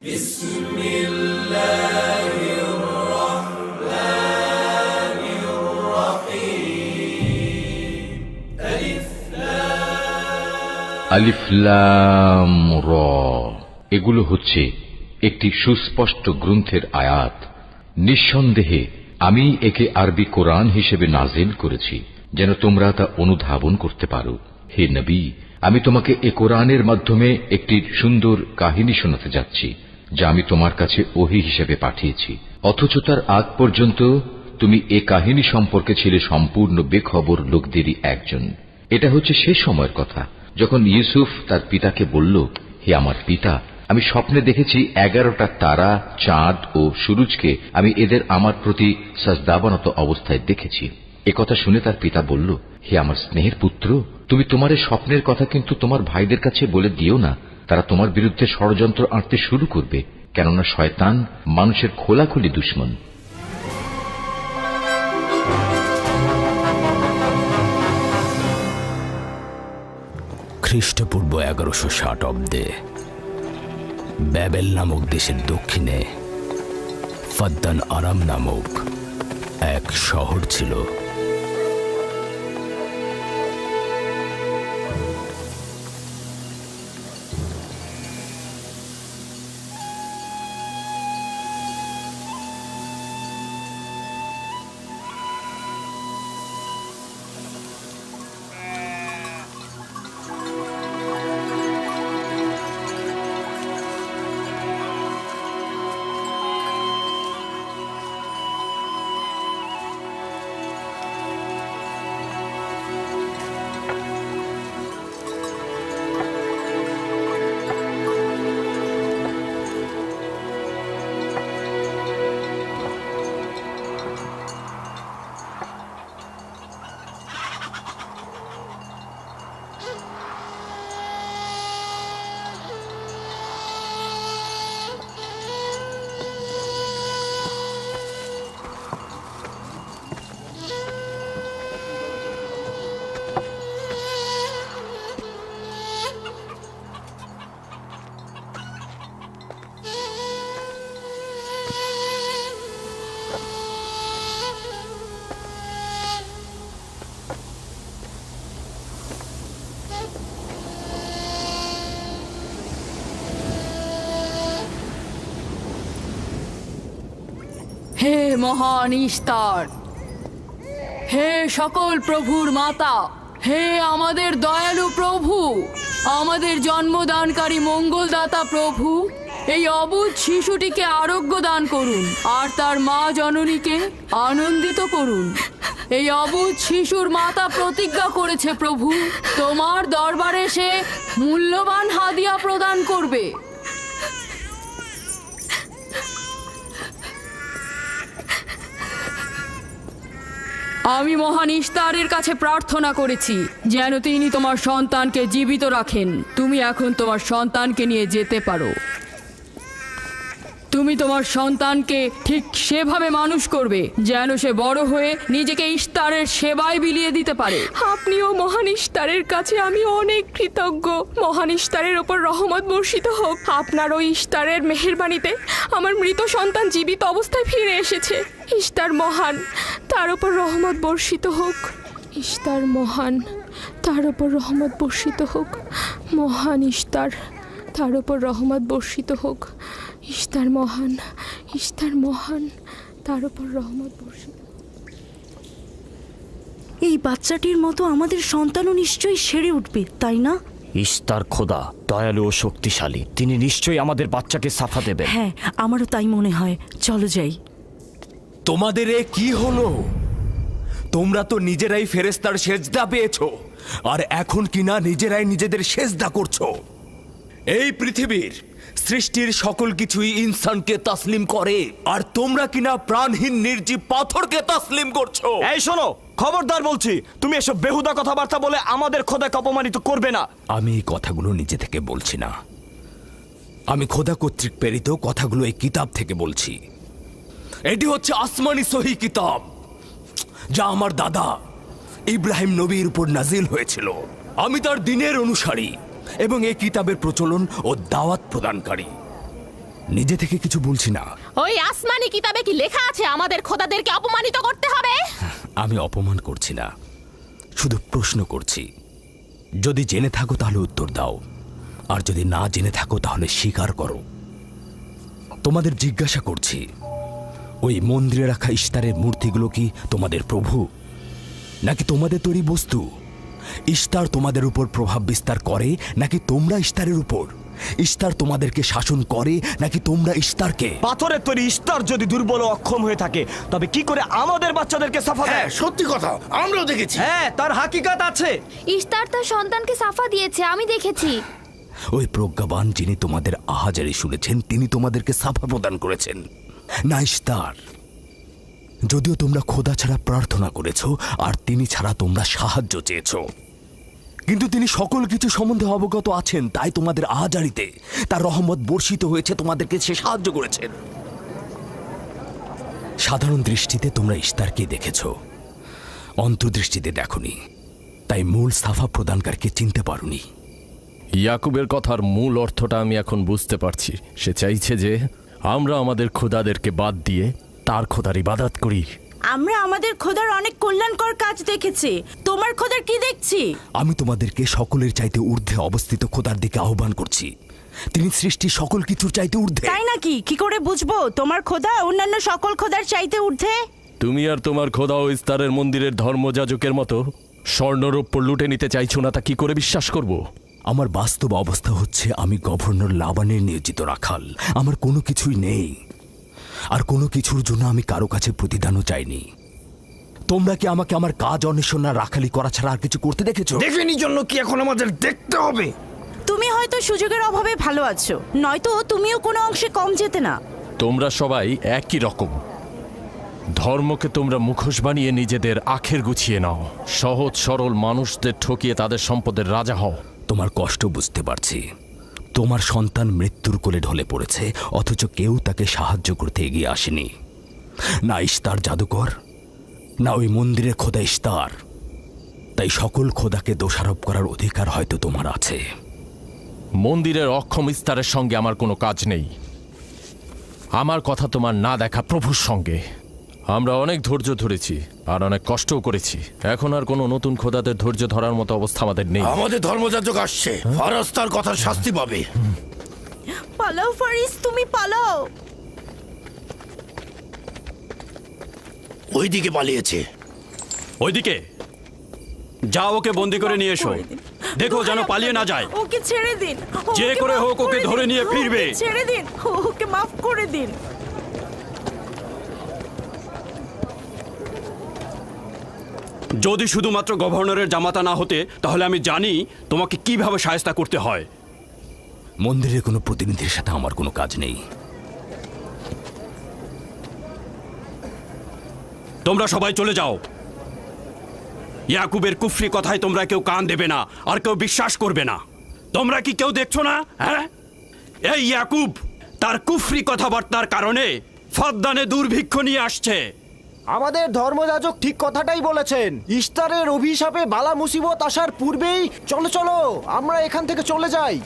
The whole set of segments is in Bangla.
আলিফ লাম র, এগুলো হচ্ছে একটি সুস্পষ্ট গ্রন্থের আয়াত। নিঃসন্দেহে আমি একে আরবি কোরআন হিসেবে নাজিল করেছি যেন তোমরা তা অনুধাবন করতে পারো। হে নবী, আমি তোমাকে এ কোরআনের মাধ্যমে একটি সুন্দর কাহিনী শোনাতে যাচ্ছি যা আমি তোমার কাছে ওহী হিসেবে পাঠিয়েছি, অথচ তার আগ পর্যন্ত তুমি এ কাহিনী সম্পর্কে ছিলে সম্পূর্ণ বেখবর লোকদেরই একজন। এটা হচ্ছে সে সময়ের কথা যখন ইউসুফ তার পিতাকে বলল, হে আমার পিতা, আমি স্বপ্নে দেখেছি 11টা তারা, চাঁদ ও সূরজকে আমি এদের আমার প্রতি সাজদাবনত অবস্থায় দেখেছি। একথা শুনে তার পিতা বলল, হে আমার স্নেহের পুত্র, তুমি তোমার এই স্বপ্নের কথা কিন্তু তোমার ভাইদের কাছে বলে দিও না। তারা তোমার বিরুদ্ধে ষড়যন্ত্র আঁটতে শুরু করবে, কেননা শয়তান মানুষের খোলাখুলি দুশমন। খ্রিস্টপূর্ব 1160 অব্দে ব্যাবেল নামক দেশের দক্ষিণে ফাদ্দান আরাম নামক এক শহর ছিল। হে মহান ইস্তার, হে সকল প্রভুর মাতা, হে আমাদের দয়ালু প্রভু, আমাদের জন্মদানকারী মঙ্গলদাতা প্রভু, এই অবুঝ শিশুটিকে আরোগ্য দান করুন আর তার মা জননীকে আনন্দিত করুন। এই অবুঝ শিশুর মাতা প্রতিজ্ঞা করেছে প্রভু, তোমার দরবারে সে মূল্যবান হাদিয়া প্রদান করবে। আমি মহান ইস্তারের কাছে প্রার্থনা করেছি যেন তিনি তোমার সন্তানকে জীবিত রাখেন। তুমি এখন তোমার সন্তানকে নিয়ে যেতে পারো। তুমি তোমার সন্তানকে ঠিক সেভাবে মানুষ করবে যেন সে বড় হয়ে নিজেকে ইস্তারের সেবায় বিলিয়ে দিতে পারে। আপনিও মহান ইস্তারের কাছে আমি অনেক কৃতজ্ঞ। মহান ইস্তারের ওপর রহমত বর্ষিত হোক। আপনার ওই ইস্তারের মেহেরবানিতে আমার মৃত সন্তান জীবিত অবস্থায় ফিরে এসেছে। ইস্তার মহান, তার ওপর রহমত বর্ষিত হোক। ইস্তার মহান, তার ওপর রহমত বর্ষিত হোক। মহান ইস্তার, তার ওপর রহমত বর্ষিত হোক। ইস্তার মহান, ইস্তার মহান, তার ওপর রহমত বর্ষিত। এই বাচ্চাটির মতো আমাদের সন্তানও নিশ্চয়ই সেরে উঠবে, তাই না? ইস্তার খোদা দয়ালু ও শক্তিশালী, তিনি নিশ্চয়ই আমাদের বাচ্চাকে সাফা দেবেন। হ্যাঁ, আমারও তাই মনে হয়। চলো যাই। তোমাদের এ কি হলো? তোমরা তো নিজেরাই ফেরেশতার সেজদা পেয়েছো, আর এখন কিনা নিজেরাই নিজেদের সেজদা করছো। এই পৃথিবীর সৃষ্টির সকল কিছুই ইনসানকে তাসলিম করে, আর তোমরা কিনা প্রাণহীন নির্জীব পাথরকে তাসলিম করছো। এই শোনো, খবরদার বলছি, তুমি এসব বেহুদা কথাবার্তা বলে আমাদের খোদাকে অপমানিত করবে না। আমি এই কথাগুলো নিজে থেকে বলছি না, আমি খোদা কর্তৃক প্রেরিত কথাগুলো এই কিতাব থেকে বলছি। এটি হচ্ছে আসমানি সহি কিতাব, যা আমার দাদা ইব্রাহিম নবীর উপর নাজিল হয়েছিল। আমি তার দিনের অনুসারী এবং এই কিতাবের প্রচলন ও দাওয়াত প্রদানকারী। নিজে থেকে কিছু বলছি না। ওই আসমানি কিতাবে কি লেখা আছে আমাদের খোদাদেরকে অপমানিত করতে হবে? আমি অপমান করছি না, শুধু প্রশ্ন করছি। যদি জেনে থাকো তাহলে উত্তর দাও, আর যদি না জেনে থাকো তাহলে স্বীকার করো। তোমাদের জিজ্ঞাসা করছি, ওই মন্দিরে রাখা ইশতারের মূর্তিগুলো কি তোমাদের প্রভু, নাকি তোমাদের তৈরি বস্তু? ইশতার তোমাদের উপর প্রভাব বিস্তার করে নাকি তোমরা ইশতারের উপর? ইশতার তোমাদেরকে শাসন করে নাকি তোমরা ইশতারকে? পাথরের তৈরি ইস্তার যদি দুর্বল ও অক্ষম হয়ে থাকে, তবে কি করে আমাদের বাচ্চাদেরকে সাফা দেয়? সত্যি কথা, আমরাও দেখেছি। হ্যাঁ, তার হাকিকাত আছে। ইশতার তার সন্তানকে সাফা দিয়েছে, আমি দেখেছি। ওই প্রজ্ঞাবান যিনি তোমাদের আহাজারি শুনেছেন, তিনি তোমাদেরকে সাফা প্রদান করেছেন, না ইশতার। যদিও তোমরা খোদা ছাড়া প্রার্থনা করেছো আর তিনি ছাড়া তোমরা সাহায্য চেয়েছো, কিন্তু তিনি সকল কিছু সম্বন্ধে অবগত আছেন, তাই তোমাদের আহাজারিতে তার রহমত বর্ষিত হয়েছে, তোমাদেরকে সে সাহায্য করেছেন। সাধারণ দৃষ্টিতে তোমরা ইশতারকে দেখেছো, অন্তর্দৃষ্টিতে দেখোনি, তাই মূল সাফা প্রদানকারীকে চিনতে পারোনি। ইয়াকুবের কথার মূল অর্থটা আমি এখন বুঝতে পারছি। সে চাইছে যে আমরা আমাদের খোদাদেরকে বাদ দিয়ে তার খোদার ইবাদত করি। আমরা আমাদের খোদার অনেক কল্যাণকর কাজ দেখেছি, তোমার খোদার কি দেখছি? আমি তোমাদেরকে সকলের চাইতে ঊর্ধ্বে অবস্থিত খোদার দিকে আহ্বান করছি। তিনি সৃষ্টি সকল কিছুর চাইতে ঊর্ধ্বে। তাই নাকি? কি করে বুঝবো তোমার খোদা অন্যান্য সকল খোদার চাইতে ঊর্ধ্বে? তুমি আর তোমার খোদা ও ইস্তারের মন্দিরের ধর্মযাজকের মতো স্বর্ণরৌপ্য লুটে নিতে চাইছো না, তা কি করে বিশ্বাস করব? আমার বাস্তব অবস্থা হচ্ছে, আমি গভর্নর লাবানের নিয়োজিত রাখাল। আমার কোনো কিছুই নেই, আর কোনো কিছুর জন্য আমি কারো কাছে প্রতিদানও চাইনি। তোমরা কি আমাকে আমার কাজ অন্বেষণ না রাখালি করা ছাড়া আর কিছু করতে দেখেছো? দেখেনি জন্য কি এখন আমাদের দেখতে হবে? তুমি হয়তো সুযোগের অভাবে ভালো আছো, নয়তো তুমিও কোনো অংশে কম যেতে না। তোমরা সবাই একই রকম। ধর্মকে তোমরা মুখোশ বানিয়ে নিজেদের আখের গুছিয়ে নাও, সহজ সরল মানুষদের ঠকিয়ে তাদের সম্পদের রাজা হও। তোমার কষ্ট বুঝতে পারছি। তোমার সন্তান মৃত্যুর কোলে ঢলে পড়েছে, অথচ কেউ তাকে সাহায্য করতে এগিয়ে আসেনি। না ইশতার জাদুকর, না ওই মন্দিরের খোদা ইশতার। তাই সকল খোদাকে দোষারোপ করার অধিকার হয়তো তোমার আছে। মন্দিরের অক্ষম ইস্তারের সঙ্গে আমার কোনো কাজ নেই। আমার কথা তোমার না দেখা প্রভুর সঙ্গে। আমরা অনেক ধৈর্য ধরেছি আর অনেক কষ্টও করেছি। এখন আর কোনো নতুন খোদাদের ধৈর্য ধরার মতো অবস্থা আমাদের নেই। আমাদের ধর্মযাজক আসছে, ফারাজ তার কথার শাস্তি পাবে। পালাও ফারিস, তুমি পালাও। ওইদিকে পালিয়েছে। ওইদিকে যাও, ওকে বন্দি করে নিয়ে এসো। দেখো যেন পালিয়ে না যায়। ওকে ছেড়ে দিন, যে ওকে করে মাফ হোক ওকে দিন, ধরে নিয়ে ফিরবে। ওকে ছেড়ে দিন, ওকে মাফ করে দিন। যদি শুধুমাত্র গভর্নরের জামাতা না হতে, তাহলে আমি জানি তোমাকে কিভাবে শায়েস্তা করতে হয়। মন্দিরের কোনো প্রতিনিধির সাথে আমার কোনো কাজ নেই। তোমরা সবাই চলে যাও। ইয়াকুবের কুফরি কথায় তোমরা কেউ কান দেবে না, আর কেউ বিশ্বাস করবে না। তোমরা কি কেউ দেখছো না? হ্যাঁ, এই ইয়াকুব তার কুফরি কথাবার্তার কারণে ফাদ্দানে দুর্ভিক্ষ নিয়ে আসছে। আমাদের ধর্মযাজক ঠিক কথাটাই বলেছেন। ইশতারের অভিশাপে বালা মুসিবত আসার পূর্বেই চলো চলো আমরা এখান থেকে চলে যাই।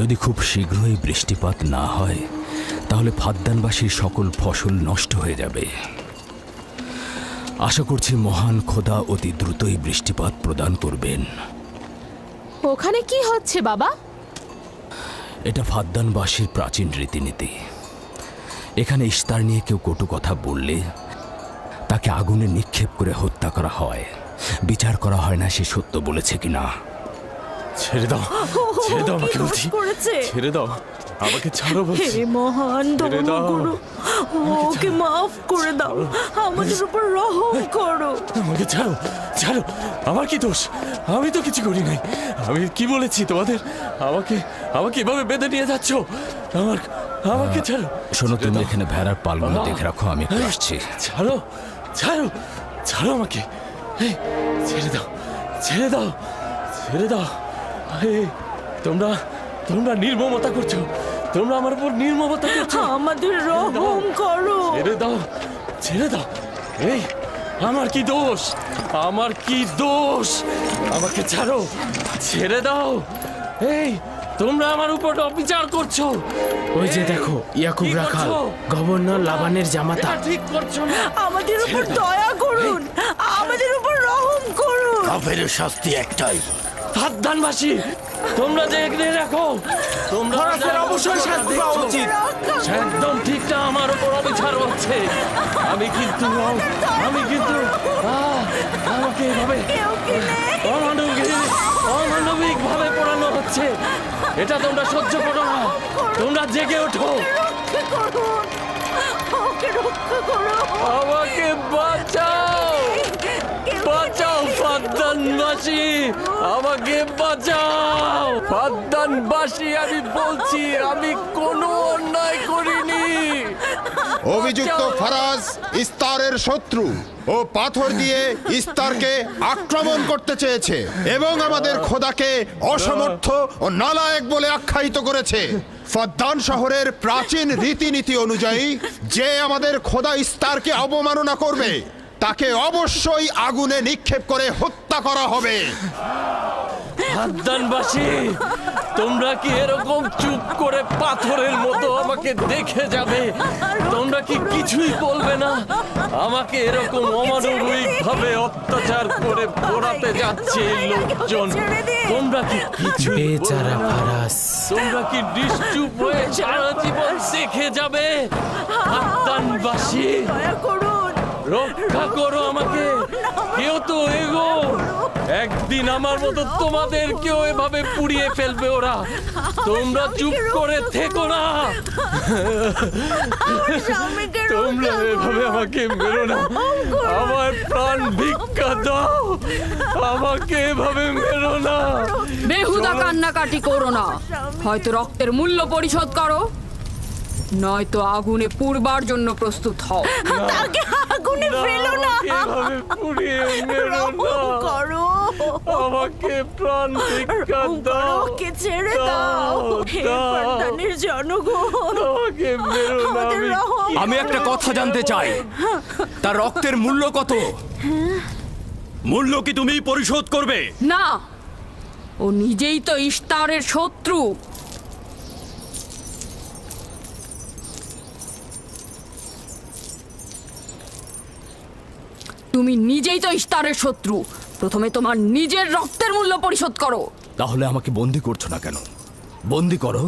যদি খুব শীঘ্রই বৃষ্টিপাত না হয়, তাহলে ফাদ্দানবাসীর সকল ফসল নষ্ট হয়ে যাবে। আশা করছি মহান খোদা অতি দ্রুতই বৃষ্টিপাত প্রদান করবেন। ওখানে কি হচ্ছে বাবা? এটা ফাদ্দানবাসীর প্রাচীন রীতিনীতি। এখানে ইশতার নিয়ে কেউ কটু কথা বললে তাকে আগুনে নিক্ষেপ করে হত্যা করা হয়। বিচার করা হয় না সে সত্য বলেছে কিনা। ছেড়ে দাও, ছেড়ে দাও আমাকে বলছি, করেছে ছেড়ে দাও আমাকে, ছাড়ো বলছি। হে মহান ছেড়ে দাও। ধর্মগুরু, ওকে মাফ করে দাও, আমাদের উপর রহম করো। আমাকে ছাড়ো, ছাড়ো, আমার কি দোষ? আমি তো কিছু করি নাই। আমি কি বলেছি তোমাদের? আমাকে আমাকে এভাবে বেঁধে নিয়ে যাচ্ছ? আমাকে ছাড়ো। শোনো, তুমি এখানে ভেড়ার পালগুলো দেখে রাখো, আমি একটু আসছি। ছাড়ো, ছাড়ো, ছাড়ো আমাকে। এই, ছেড়ে দাও, ছেড়ে দাও, ছেড়ে দাও। এই, তোমরা তোমরা নির্মমতা করছো, তোমরা আমার উপর নির্মমতা করছো। আমাদের রহম করো। ছেড়ে দাও, ছেড়ে দাও। এই, আমার কি দোষ? আমার কি দোষ? আমাকে ছাড়ো, ছেড়ে দাও। এই, তোমরা আমার উপর অবিচার করছো। ওই যে দেখো, ইয়াকুব কি রাখাল, করছো? গভর্নর লাবানের জামাতা। এটা ঠিক করছো না। আমাদের উপর দয়া করুন, আমাদের উপর রহম করুন। কাফের শাস্তি একটাই। ফাদ্দানবাসী, তোমরা দেখে রাখো, তোমরা অবশ্যই শাস্তি পাওয়া উচিত। একদম ঠিক না, আমার উপর অবিচার হচ্ছে। আমি কিন্তু আমাকে এভাবে অমানবিক ভাবে পড়ানো হচ্ছে। এটা তোমরা সহ্য করো না, তোমরা জেগে ওঠো। ওকে রক্ষা করো। আমাকে বাঁচাও, বাঁচাও ফাদ্দানবাসী, আমাকে বাঁচাও ফাদ্দানবাসী। আমি বলছি, আমি কোনো অন্যায় করিনি। অভিযুক্ত ফারাজ ইস্তারের শত্রু ও পাথর দিয়ে ইস্তারকে আক্রমণ করতে চেয়েছে এবং আমাদের খোদাকে অসমর্থ ও নালায়েক বলে আখ্যায়িত করেছে। ফাদ্দান শহরের প্রাচীন রীতিনীতি অনুযায়ী যে আমাদের খোদা ইস্তারকে অবমাননা করবে তাকে অবশ্যই আগুনে নিক্ষেপ করে হত্যা করা হবে। ফাদ্দানবাসী, তোমরা কি এরকম চুপ করে পাথরের মতো আমাকে দেখে যাবে? তোমরা কি কিছুই বলবে না? আমাকে এরকম অমানবিক ভাবে অত্যাচার করে পোড়াতে যাচ্ছে এই লোকজন। তোমরা কি কিছু বেচারা ফারাজ। তোমরা কি নিশ্চুপ হয়ে সারা জীবন দেখে যাবে? ফাদ্দানবাসী, দয়া করুন, রক্ষা করো আমাকে। কেউ তো এগো, একদিন আমার মতো তোমাদেরকেও এভাবে পুড়িয়ে ফেলবে ওরা। তোমরা চুপ করে থেকো না, তোমরা এভাবে আমাকে মেরো না। আমার প্রাণ ভিক্ষা দাও, আমাকে এভাবে মেরো না। বেহুদা কান্নাকাটি করো না, হয়তো রক্তের মূল্য পরিশোধ করো, নয়তো আগুনে পুড়বার জন্য প্রস্তুত হও। তাকে আগুনে ফেলো না, এভাবে পুড়িয়ে মেরো না। করো, আমাকে প্রাণ ভিক্ষা দাও, ওকে ছেড়ে দাও। হে ফাদ্দানের জনগণ, আমাকে মেরো না। আমাদের রহম আমি একটা কথা জানতে চাই, তার রক্তের মূল্য কত? মূল্য কি তুমি পরিশোধ করবে? না, ও নিজেই তো ইস্তারের শত্রু। তুমি নিজেই তো ইস্তারের শত্রু, প্রথমে তোমার নিজের রক্তের মূল্য পরিশোধ করো। তাহলে আমাকে বন্দি করছো না কেন? বন্দি করো।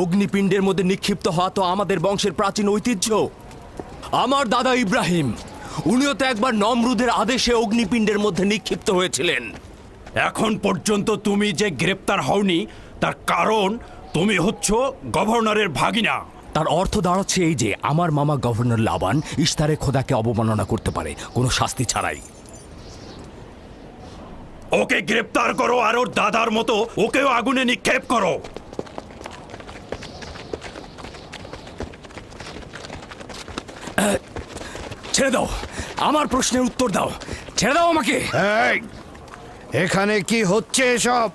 অগ্নিপিণ্ডের মধ্যে নিক্ষিপ্ত হওয়া তো আমাদের বংশের প্রাচীন ঐতিহ্য। আমার দাদা ইব্রাহিম, উনিও তো একবার নমরুদের আদেশে অগ্নিপিণ্ডের মধ্যে নিক্ষিপ্ত হয়েছিলেন। এখন পর্যন্ত তুমি যে গ্রেপ্তার হওনি তার কারণ তুমি হচ্ছ গভর্নরের ভাগিনা। তার অর্থ দাঁড়াচ্ছে এই যে আমার মামা গভর্নর লাবান ইস্তারে খোদাকে অবমাননা করতে পারে কোনো শাস্তি ছাড়াই। ওকে গ্রেপ্তার করো আর ওর দাদার মতো ওকেও আগুনে নিক্ষেপ করো। ছেড়ে দাও, আমার প্রশ্নের উত্তর দাও, ছেড়ে দাও আমাকে। এই, এখানে কি হচ্ছে এসব?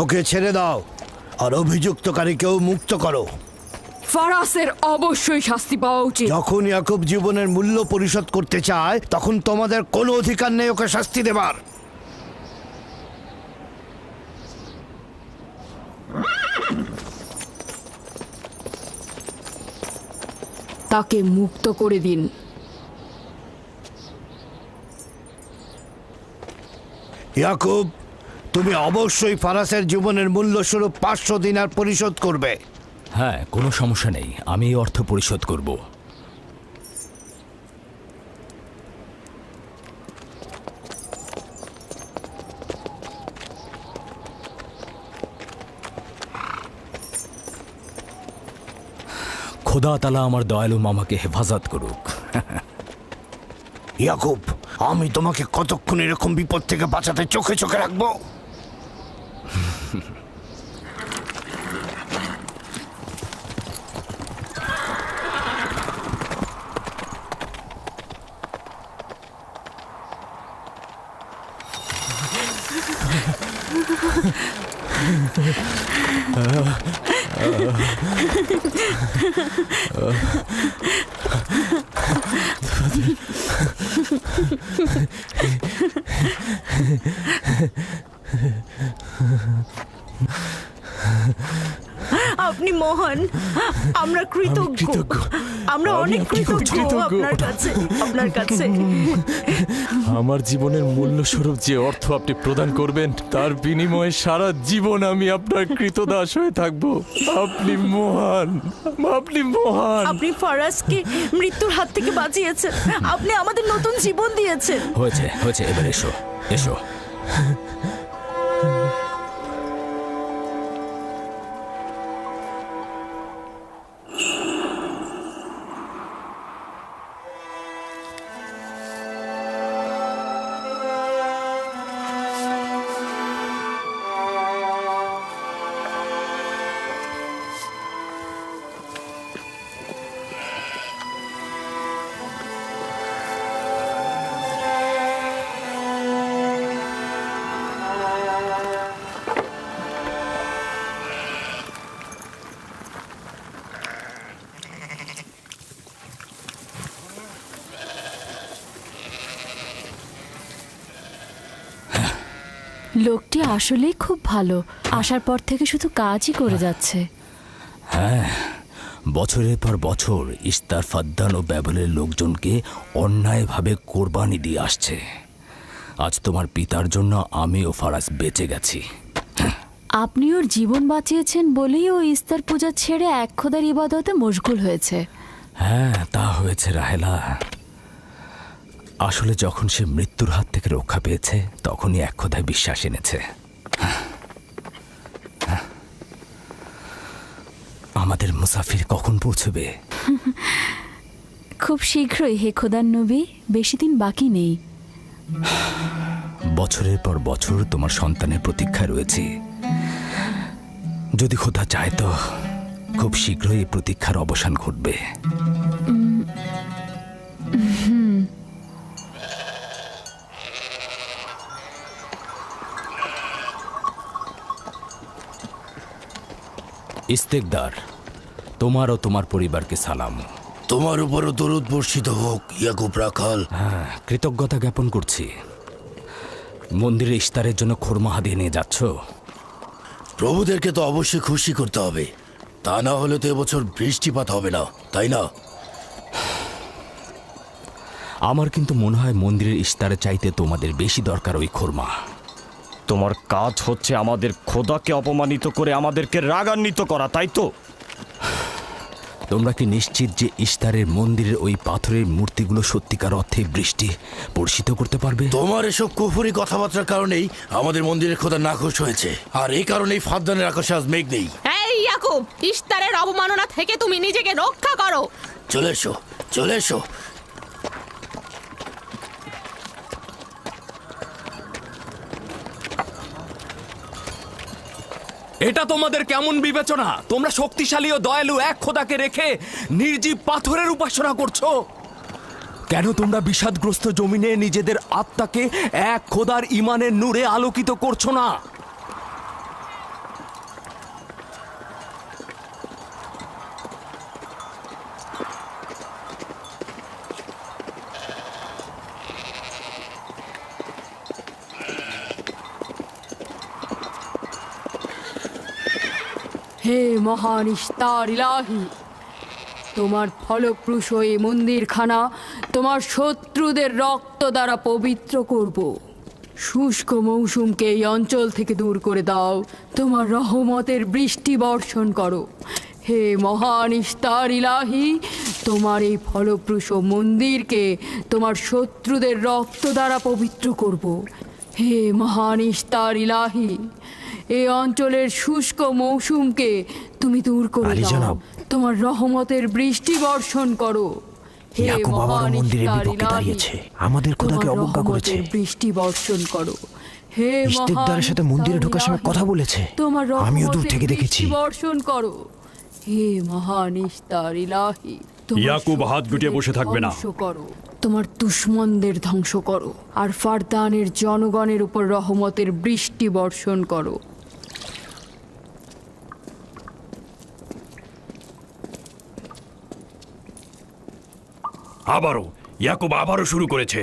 ওকে ছেড়ে দাও আর অভিযুক্তকারীকেও মুক্ত করো। ফারাসের অবশ্যই শাস্তি পাওয়া উচিত। যখন ইয়াকুব জীবনের মূল্য পরিশোধ করতে চায় তখন তোমাদের কোনো অধিকার নেই ওকে শাস্তি দেবার। তাকে মুক্ত করে দিন। ইয়াকুব, তুমি অবশ্যই ফারাসের জীবনের মূল্য স্বরূপ 500 দিনার পরিশোধ করবে। হ্যাঁ, কোনো সমস্যা নেই, আমি এই অর্থ পরিশোধ করব। খোদা তাআলা আমার দয়ালু মামাকে হেফাজত করুক। ইয়াকুব, আমি তোমাকে কতক্ষণ এরকম বিপদ থেকে বাঁচাতে চোখে চোখে রাখবো? আপনি মহান, আমরা কৃতজ্ঞ, আমরা অনেক কৃতজ্ঞ আপনার কাছে। আমার জীবনের মূল্য স্বরূপ যে অর্থ আপনি প্রদান করবেন তার বিনিময়ে সারা জীবন আমি আপনার কৃতদাস হয়ে থাকব। আপনি মহান, আপনি মহান। আপনি ফারাজকে মৃত্যুর হাত থেকে বাঁচিয়েছেন, আপনি আমাদের নতুন জীবন দিয়েছেন। হয়েছে হয়েছে, এবার এসো এসো। লোকটি আসলেই খুব ভালো, আসার পর থেকে শুধু কাজই করে যাচ্ছে। হ্যাঁ, বছরের পর বছর ইস্তার, ফাদ্দান ও ব্যাবলের লোকজনকে অন্যায়ভাবে কোরবানি দিয়ে আসছে। আজ তোমার পিতার জন্য আমি ও ফারাজ বেঁচে গেছি। আপনি ওর জীবন বাঁচিয়েছেন বলেই ও ইস্তার পূজা ছেড়ে এক খোদার ইবাদতে মশগুল হয়েছে। হ্যাঁ, তা হয়েছে রাহেলা। আসলে যখন সে মৃত্যুর হাত থেকে রক্ষা পেয়েছে তখনই এক খোদায় বিশ্বাস এনেছে। আমাদের মুসাফির কখন পৌঁছবে? খুব শীঘ্রই হে খোদার নবী, বেশি দিন বাকি নেই। বছরের পর বছর তোমার সন্তানের প্রতীক্ষায় রয়েছি। যদি খোদা চায় তো খুব শীঘ্রই এই প্রতীক্ষার অবসান ঘটবে। ইস্তেকদার, তোমার ও তোমার পরিবারকে সালাম। তোমার উপরও দরুদ বর্ষিত হোক ইয়াকুব রাখাল। হ্যাঁ, কৃতজ্ঞতা জ্ঞাপন করছি। মন্দিরে ইস্তারের জন্য খোরমা হাদিয়ে নিয়ে যাচ্ছ? প্রভুদেরকে তো অবশ্যই খুশি করতে হবে, তা না হলে তো এবছর বৃষ্টিপাত হবে না, তাই না? আমার কিন্তু মনে হয় মন্দিরের ইস্তারে চাইতে তোমাদের বেশি দরকার ওই খোরমা। তোমার কাজ হচ্ছে আমাদের খোদাকে অপমানিত করে আমাদেরকে রাগান্বিত করা, তাই তো? তোমরা কি নিশ্চিত যে ইস্তারের মন্দিরের ওই পাথরের মূর্তিগুলো সত্যিকার অর্থে বৃষ্টি বর্ষিত করতে পারবে? তোমার এসব কুফুরি কথাবার্তার কারণেই আমাদের মন্দিরের খোদা নাখোশ হয়েছে, আর এই কারণেই ফাদ্দানের আকাশে আজ মেঘ নেই। এই ইয়াকুব, ইস্তারের অবমাননা থেকে তুমি নিজেকে রক্ষা করো। চলে এসো, চলে এসো। এটা তোমাদের কেমন বিবেচনা? তোমরা শক্তিশালী ও দয়ালু এক খোদাকে রেখে নির্জীব পাথরের উপাসনা করছো। কেন তোমরা বিষাদগ্রস্ত জমিনে নিজেদের আত্মাকে এক খোদার ইমানের নূরে আলোকিত করছো না? হে মহান ইস্তার ইলাহি, তোমার ফলপ্রসূ এই মন্দিরখানা তোমার শত্রুদের রক্ত দ্বারা পবিত্র করব। শুষ্ক মৌসুমকে এই অঞ্চল থেকে দূর করে দাও, তোমার রহমতের বৃষ্টি বর্ষণ করো। হে মহান ইস্তার ইলাহি, তোমার এই ফলপ্রসূ মন্দিরকে তোমার শত্রুদের রক্ত দ্বারা পবিত্র করব। হে মহান ইস্তার ইলাহি, এই অঞ্চলের শুষ্ক মৌসুমকে তুমি দূর করে আলী দাও। জনাব। তোমার রহমতের বৃষ্টি বর্ষণ করো। হে ইয়াকুব আবারও মহান মন্দিরের ইস্তার বিপক্ষে ইলাহি, দাঁড়িয়েছে। আমাদের খোদাকে তোমার অবজ্ঞা করেছে। রহমতের বৃষ্টি বর্ষণ করো। হে ইশতেকদারের সাথে মন্দিরে ঢোকার সময় কথা বলেছে। তোমার আমিও দূর রহমতের থেকে দেখেছি। বৃষ্টি বর্ষণ করো। হে মহান ইস্তার ইলাহি, তোমার ইয়াকুব হাত গুটিয়ে বসে থাকবে না। ধ্বংস করো, তোমার দুশমনদের ধ্বংস করো, আর ফারদানের জনগণের উপর রহমতের বৃষ্টি বর্ষণ করো। ইয়াকুব আবারও শুরু করেছে।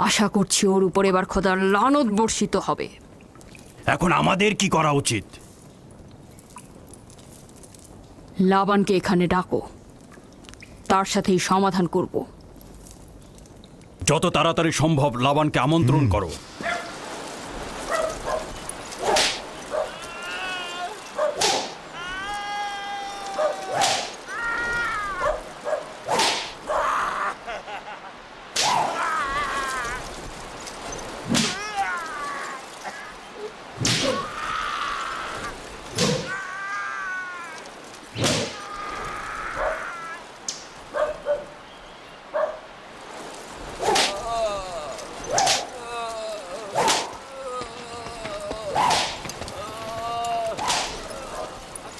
আশা করছি ওর উপর এবার খোদার লানত বর্ষিত হবে। এখন আমাদের কি করা উচিত? লাবানকে এখানে ডাকো, তার সাথেই সমাধান করব। যত তাড়াতাড়ি সম্ভব লাবানকে আমন্ত্রণ করো।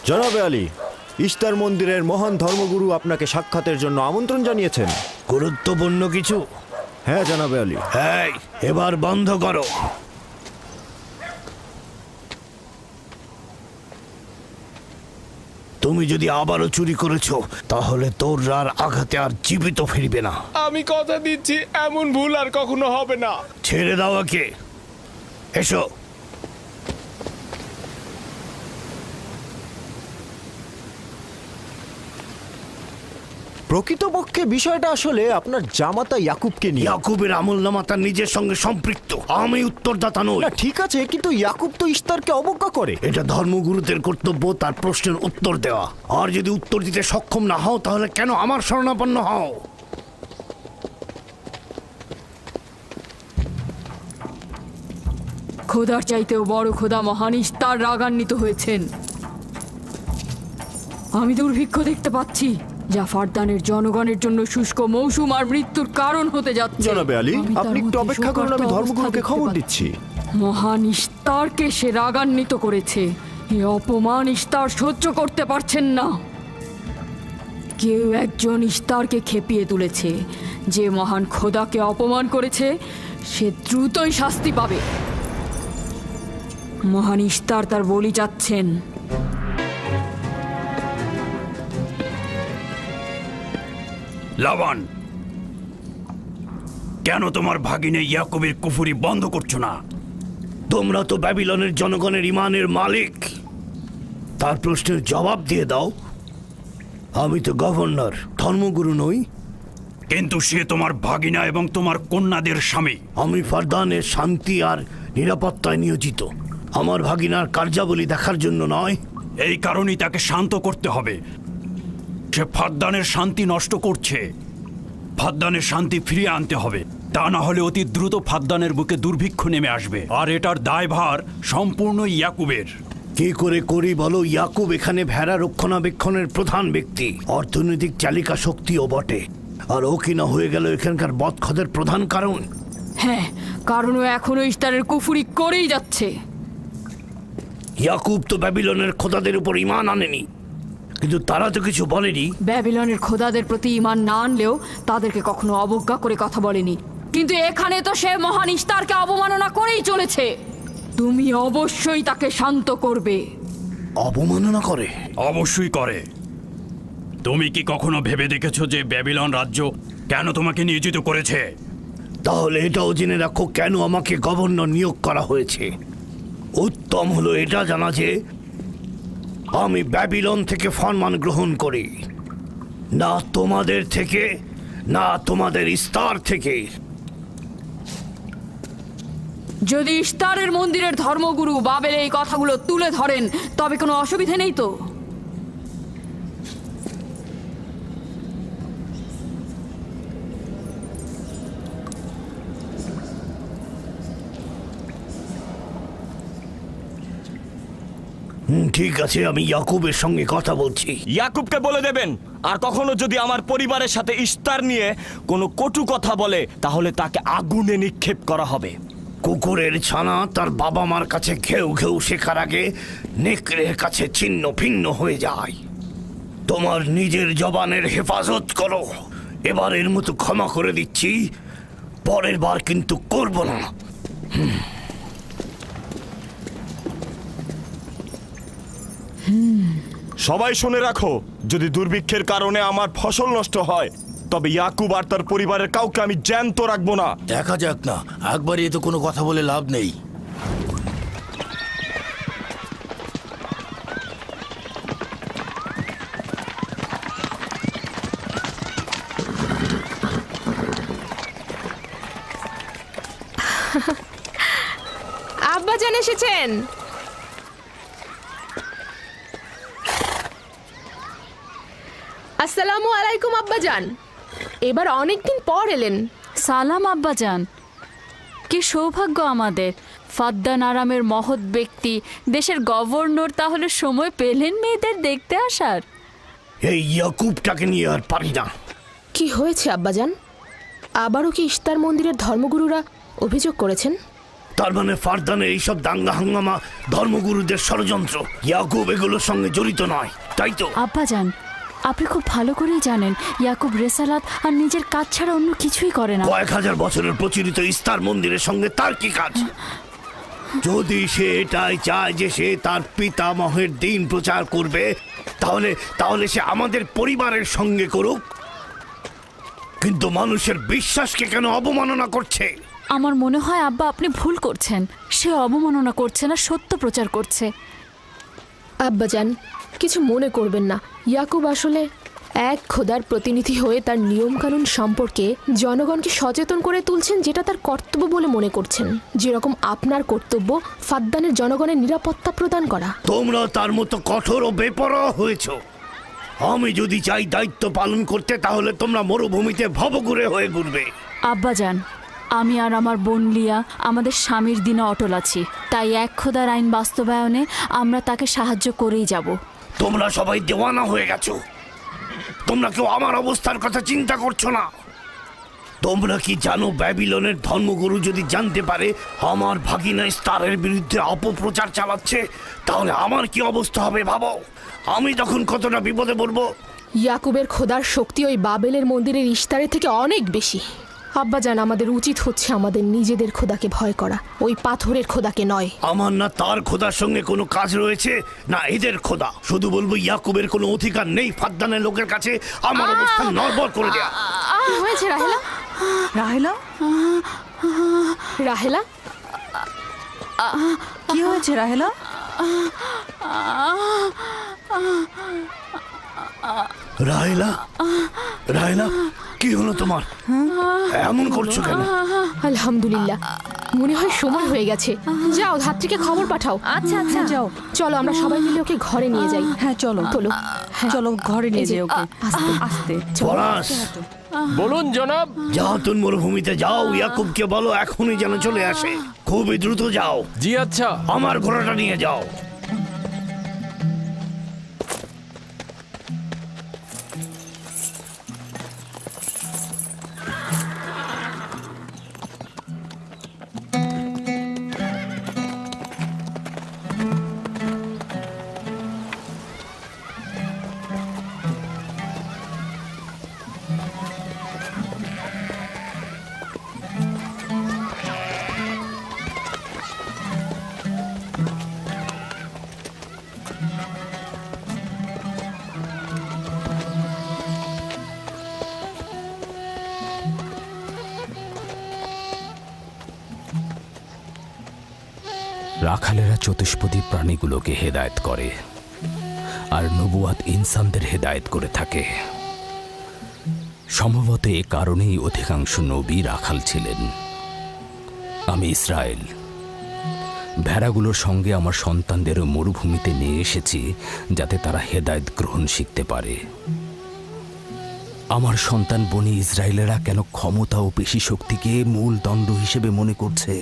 জনাবে আলী, ইস্তার মন্দিরের মহান ধর্মগুরু আপনাকে সাক্ষাতের জন্য আমন্ত্রণ জানিয়েছেন। গুরুত্বপূর্ণ কিছু? হ্যাঁ জনাবে আলী। এই, এবার বন্ধ করো। তুমি যদি আবারও চুরি করেছো তাহলে তোর আর আঘাতে আর জীবিত ফিরবে না। আমি কথা দিচ্ছি এমন ভুল আর কখনো হবে না। ছেড়ে দাও একে। এসো। প্রকৃতপক্ষে বিষয়টা আসলে আপনার জামাতা ইয়াকুবকে নিয়ে। ইয়াকুবের আমলনামা তার নিজের সঙ্গে সম্পৃক্ত। আমি উত্তরদাতা নই। না ঠিক আছে, কিন্তু ইয়াকুব তো ইস্তারকে অবজ্ঞা করে। এটা ধর্মগুরুদের কর্তব্য তার প্রশ্নের উত্তর দেওয়া। আর যদি উত্তর দিতে সক্ষম না হও তাহলে কেন আমার শরণাপন্ন হও? খোদার চাইতেও বড় খোদা মহান ইস্তার রাগান্বিত হয়েছেন। আমি দুর্ভিক্ষ দেখতে পাচ্ছি, যা ফারদানের জনগণের জন্য শুষ্ক মৌসুম আর মৃত্যুর কারণ হতে যাচ্ছে। জনাবে আলী, আমি তার আপনি একটু মধ্যে অপেক্ষা করুন, আমি শোকার্ত ধর্মগুরুকে অবস্থা খবর দেখতে দিচ্ছি। মহান ইস্তারকে সে রাগান্বিত করেছে। এই অপমান ইস্তার সহ্য করতে পারছেন না। কেউ একজন ইস্তারকে খেপিয়ে তুলেছে। যে মহান খোদাকে অপমান করেছে সে দ্রুতই শাস্তি পাবে। মহান ইস্তার তার বলি চাচ্ছেন। লাবান, কেন তোমার ভাগিনে ইয়াকুবের কুফরি বন্ধ করছো না? তোমরা তো ব্যাবিলনের জনগণের ইমানের মালিক। তার প্রশ্নের জবাব দিয়ে দাও। আমি তো গভর্নর, ধর্মগুরু নই। কিন্তু সে তোমার ভাগিনা এবং তোমার কন্যাদের স্বামী। আমি ফারদানের শান্তি আর নিরাপত্তায় নিয়োজিত। আমার ভাগিনার কার্যাবলী দেখার জন্য নয়। এই কারণেই তাকে শান্ত করতে হবে। সে ফারদানের শান্তি নষ্ট করছে। ফারদানের শান্তি ফিরিয়ে আনতে হবে, তা না হলে অতি দ্রুত ফারদানের বুকে দুর্ভিক্ষ নেমে আসবে, আর এটার দায়ভার সম্পূর্ণ ইয়াকুবের। কি করে করি বলো? ইয়াকুব এখানে ভেড়া রক্ষণাবেক্ষণের প্রধান ব্যক্তি, অর্থনৈতিক চালিকা শক্তিও বটে। আর ও কিনা হয়ে গেল এখানকার বদখদের প্রধান কারণ। হ্যাঁ, কারণ ও এখনো ইস্তারের কুফরি করেই যাচ্ছে। ইয়াকুব তো ব্যাবিলনের খোদাদের উপর ঈমান আনেনি, কিন্তু তারা তো কিছু বলেনি। ব্যাবিলনের খোদাদের প্রতি ঈমান না আনলেও তাদেরকে কখনো অবজ্ঞা করে কথা বলেনি। কিন্তু এখানে তো সে মহান ইস্তারকে অবমাননা করেই চলেছে। তুমি অবশ্যই তাকে শান্ত করবে। অবমাননা করে? অবশ্যই করে। তুমি কি কখনো ভেবে দেখেছো যে ব্যাবিলন রাজ্য কেন তোমাকে নিয়োজিত করেছে? তাহলে এটাও জেনে রাখো কেন আমাকে গভর্নর নিয়োগ করা হয়েছে। উত্তম হলো এটা জানা যে আমি ব্যাবিলন থেকে ফরমান গ্রহণ করি, না তোমাদের থেকে, না তোমাদের ইস্তার থেকে। যদি ইস্তারের মন্দিরের ধর্মগুরু বাবেল এই কথাগুলো তুলে ধরেন তবে কোনো অসুবিধে নেই তো? ঠিক আছে, আমি ইয়াকুবের সঙ্গে কথা বলছি। ইয়াকুবকে বলে দেবেন, আর কখনো যদি আমার পরিবারের সাথে ইস্তার নিয়ে কোনো কটু কথা বলে তাহলে তাকে আগুনে নিক্ষেপ করা হবে। কুকুরের ছানা তার বাবা মার কাছে ঘেউ ঘেউ শেখার আগে নেকড়ের কাছে ছিন্ন ভিন্ন হয়ে যায়। তোমার নিজের জবানের হেফাজত করো। এবারের মতো ক্ষমা করে দিচ্ছি, পরের বার কিন্তু করব না। সবাই শুনে রাখো, যদি দুর্ভিক্ষের কারণে আমার ফসল নষ্ট হয় তবে ইয়াকুব আর তার পরিবারের কাউকে আমি জ্যান্ত রাখবো না। দেখা যাক না, একবারই তো কোনো কথা বলে লাভ নেই। আব্বাজান এসেছেন। আসসালামু আলাইকুম আব্বাজান, এবার অনেকদিন পর এলেন। সালাম আব্বাজান। কি সৌভাগ্য আমাদের, ফাদ্দান আরামের মহৎ ব্যক্তি দেশের গভর্নর তাহলে সময় পেলেন মেয়েদের দেখতে আসার। এই ইয়াকুবটাকে নিয়ে আর পারি না। কি হয়েছে আব্বাজান? আবারও কি ইস্তার মন্দিরের ধর্মগুরুরা অভিযোগ করেছেন? তার মানে ফারদানের এইসব দাঙ্গা হাঙ্গামা ধর্মগুরুদের ষড়যন্ত্র। ইয়াকুব এগুলোর সঙ্গে জড়িত নয়, তাই তো? আব্বাজান, আপনি খুব ভালো করেই জানেন ইয়াকুব রেসালাত আর নিজের কাজ ছাড়া অন্য কিছুই করে না। কয়েক হাজার বছরের প্রচলিত ইস্তার মন্দিরের সঙ্গে তার কি কাজ? যদি সে এটাই চায় যে সে তার পিতামহের দিন প্রচার করবে, তাহলে সে আমাদের পরিবারের সঙ্গে করুক। কিন্তু মানুষের বিশ্বাসকে কেন অবমাননা করছে? আমার মনে হয় আব্বা আপনি ভুল করছেন। সে অবমাননা করছে না, সত্য প্রচার করছে। আব্বাজান, কিছু মনে করবেন না। ইয়াকুব আসলে এক খোদার প্রতিনিধি হয়ে তার নিয়মকানুন সম্পর্কে জনগণকে সচেতন করে তুলছেন, যেটা তার কর্তব্য বলে মনে করছেন। যেরকম আপনার কর্তব্য ফাদ্দানের জনগণের নিরাপত্তা প্রদান করা। তোমরা তার মতো কঠোর ও বেপরোয়া হয়েছো। আমি যদি চাই দায়িত্ব পালন করতে, তাহলে তোমরা মরুভূমিতে ভবঘুরে হয়ে ঘুরবে। আব্বাজান, আমি আর আমার বোন লিয়া আমাদের স্বামীর দিনে অটল আছি, তাই এক খোদার আইন বাস্তবায়নে আমরা তাকে সাহায্য করেই যাব। তোমরা সবাই দেওয়ানা হয়ে গেছো। তোমরা কেউ আমার অবস্থার কথা চিন্তা করছো না। তোমরা কি জানো, ব্যাবিলনের ধর্মগুরু যদি জানতে পারে আমার ভাগিনা ইস্তারের বিরুদ্ধে অপপ্রচার চালাচ্ছে, তাহলে আমার কি অবস্থা হবে ভাবো। আমি তখন কতটা বিপদে পড়বো। ইয়াকুবের খোদার শক্তি ওই বাবেলের মন্দিরের ইস্তারের থেকে অনেক বেশি। আব্বাজান, আমাদের উচিত হচ্ছে আমাদের নিজেদের খোদাকে ভয় করা, ওই পাথরের খোদাকে নয়। আমার না তার খোদার সঙ্গে কোনো কাজ রয়েছে, না এদের খোদা। শুধু বলবো ইয়াকুবের কোনো অধিকার নেই ফাদ্দানের লোকের কাছে আমার অবস্থান নড়বড় করে দেয়া। কি হয়েছে রাহেলা? রাহেলা, রাহেলা, কি হয়েছে রাহেলা? রাহেলা, রাহেলা, কি হলো তোমার? এমন করছো কেন? আলহামদুলিল্লাহ, মনে হয় সময় হয়ে গেছে। যাও, ধাত্রীকে খবর পাঠাও। আচ্ছা আচ্ছা, যাও। চলো আমরা সবাই মিলে ওকে ঘরে নিয়ে যাই। হ্যাঁ চলো, চলো, চলো ঘরে নিয়ে যাই ওকে। আস্তে আস্তে পলাশ, বলুন জনাব। যাও তুমি মরুভূমিতে যাও, ইয়াকুবকে বলো এখনই যেন চলে আসে। খুবই দ্রুত যাও। জি আচ্ছা। আমার ঘোড়াটা নিয়ে যাও। রাখালেরা চতুষ্পদী প্রাণীগুলোকে হেদায়েত করে, আর নবুয়াত ইনসানদের হেদায়েত করে থাকে। সম্ভবত এ কারণেই অধিকাংশ নবী রাখাল ছিলেন। আমি ইসরায়েল ভেড়াগুলোর সঙ্গে আমার সন্তানদেরও মরুভূমিতে নিয়ে এসেছি, যাতে তারা হেদায়েত গ্রহণ শিখতে পারে। আমার সন্তান বনি ইসরায়েলেরা কেন ক্ষমতা ও পেশি শক্তিকে মূল দণ্ড হিসেবে মনে করছে?